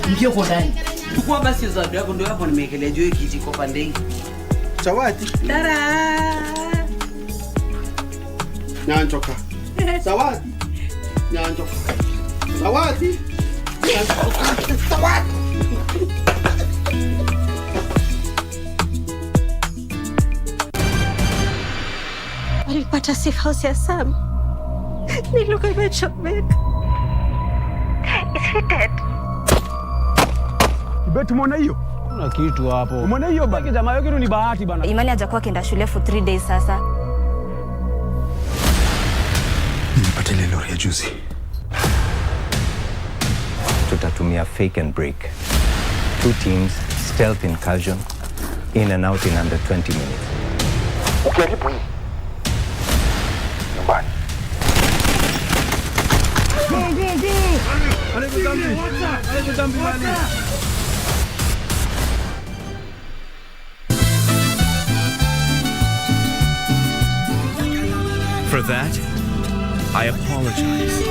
Ingia kwa ndani. Chukua basi zawadi yako, ndio hapo nimeekelea juu kiti kwa pande. Zawadi. Dara. Nyanchoka. Zawadi. Nyanchoka. Zawadi. Zawadi. Walipata safe house ya Sam. Niluka imechomeka. Is he dead? Kibetu mwana hiyo? Kuna kitu hapo. Mwana hiyo baki jamaa yake ni bahati bana. Imani hajakuwa kenda shule for 3 days sasa. Nimepata ile lori ya juzi. Tutatumia fake and break. 2 teams, stealth incursion, in and out in under 20 minutes. Ukaribu hii. Nyumbani. Go, go, go! Aleko dambi mali. For that, I apologize.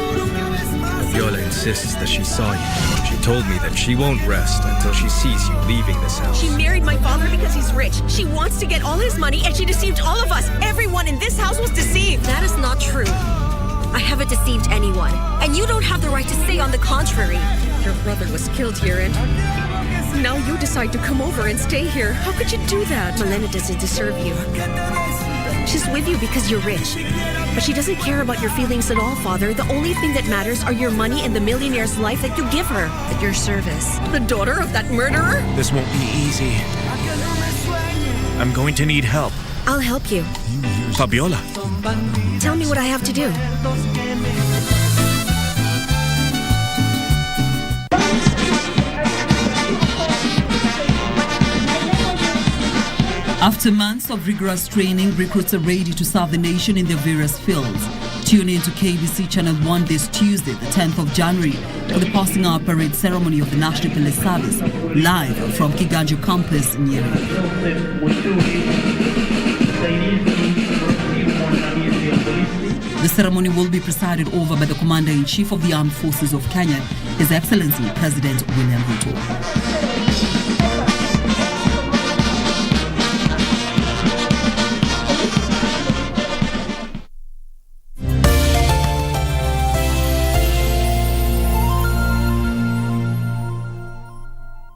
Viola insists that she saw you. She told me that she won't rest until she sees you leaving this house. She married my father because he's rich. She wants to get all his money, and she deceived all of us. Everyone in this house was deceived. That is not true. I haven't deceived anyone, and you don't have the right to say on the contrary. Your brother was killed here, and now you decide to come over and stay here. How could you do that? Malena doesn't deserve you. She's with you because you're rich. But she doesn't care about your feelings at all, Father. The only thing that matters are your money and the millionaire's life that you give her. At your service. The daughter of that murderer? This won't be easy. I'm going to need help. I'll help you. Fabiola. Tell me what I have to do. After months of rigorous training, recruits are ready to serve the nation in their various fields. Tune in to KBC Channel 1 this Tuesday, the 10th of January, for the passing out parade ceremony of the National Police Service, live from Kiganjo Campus in Nyeri. The ceremony will be presided over by the Commander-in-Chief of the Armed Forces of Kenya, His Excellency President William Ruto.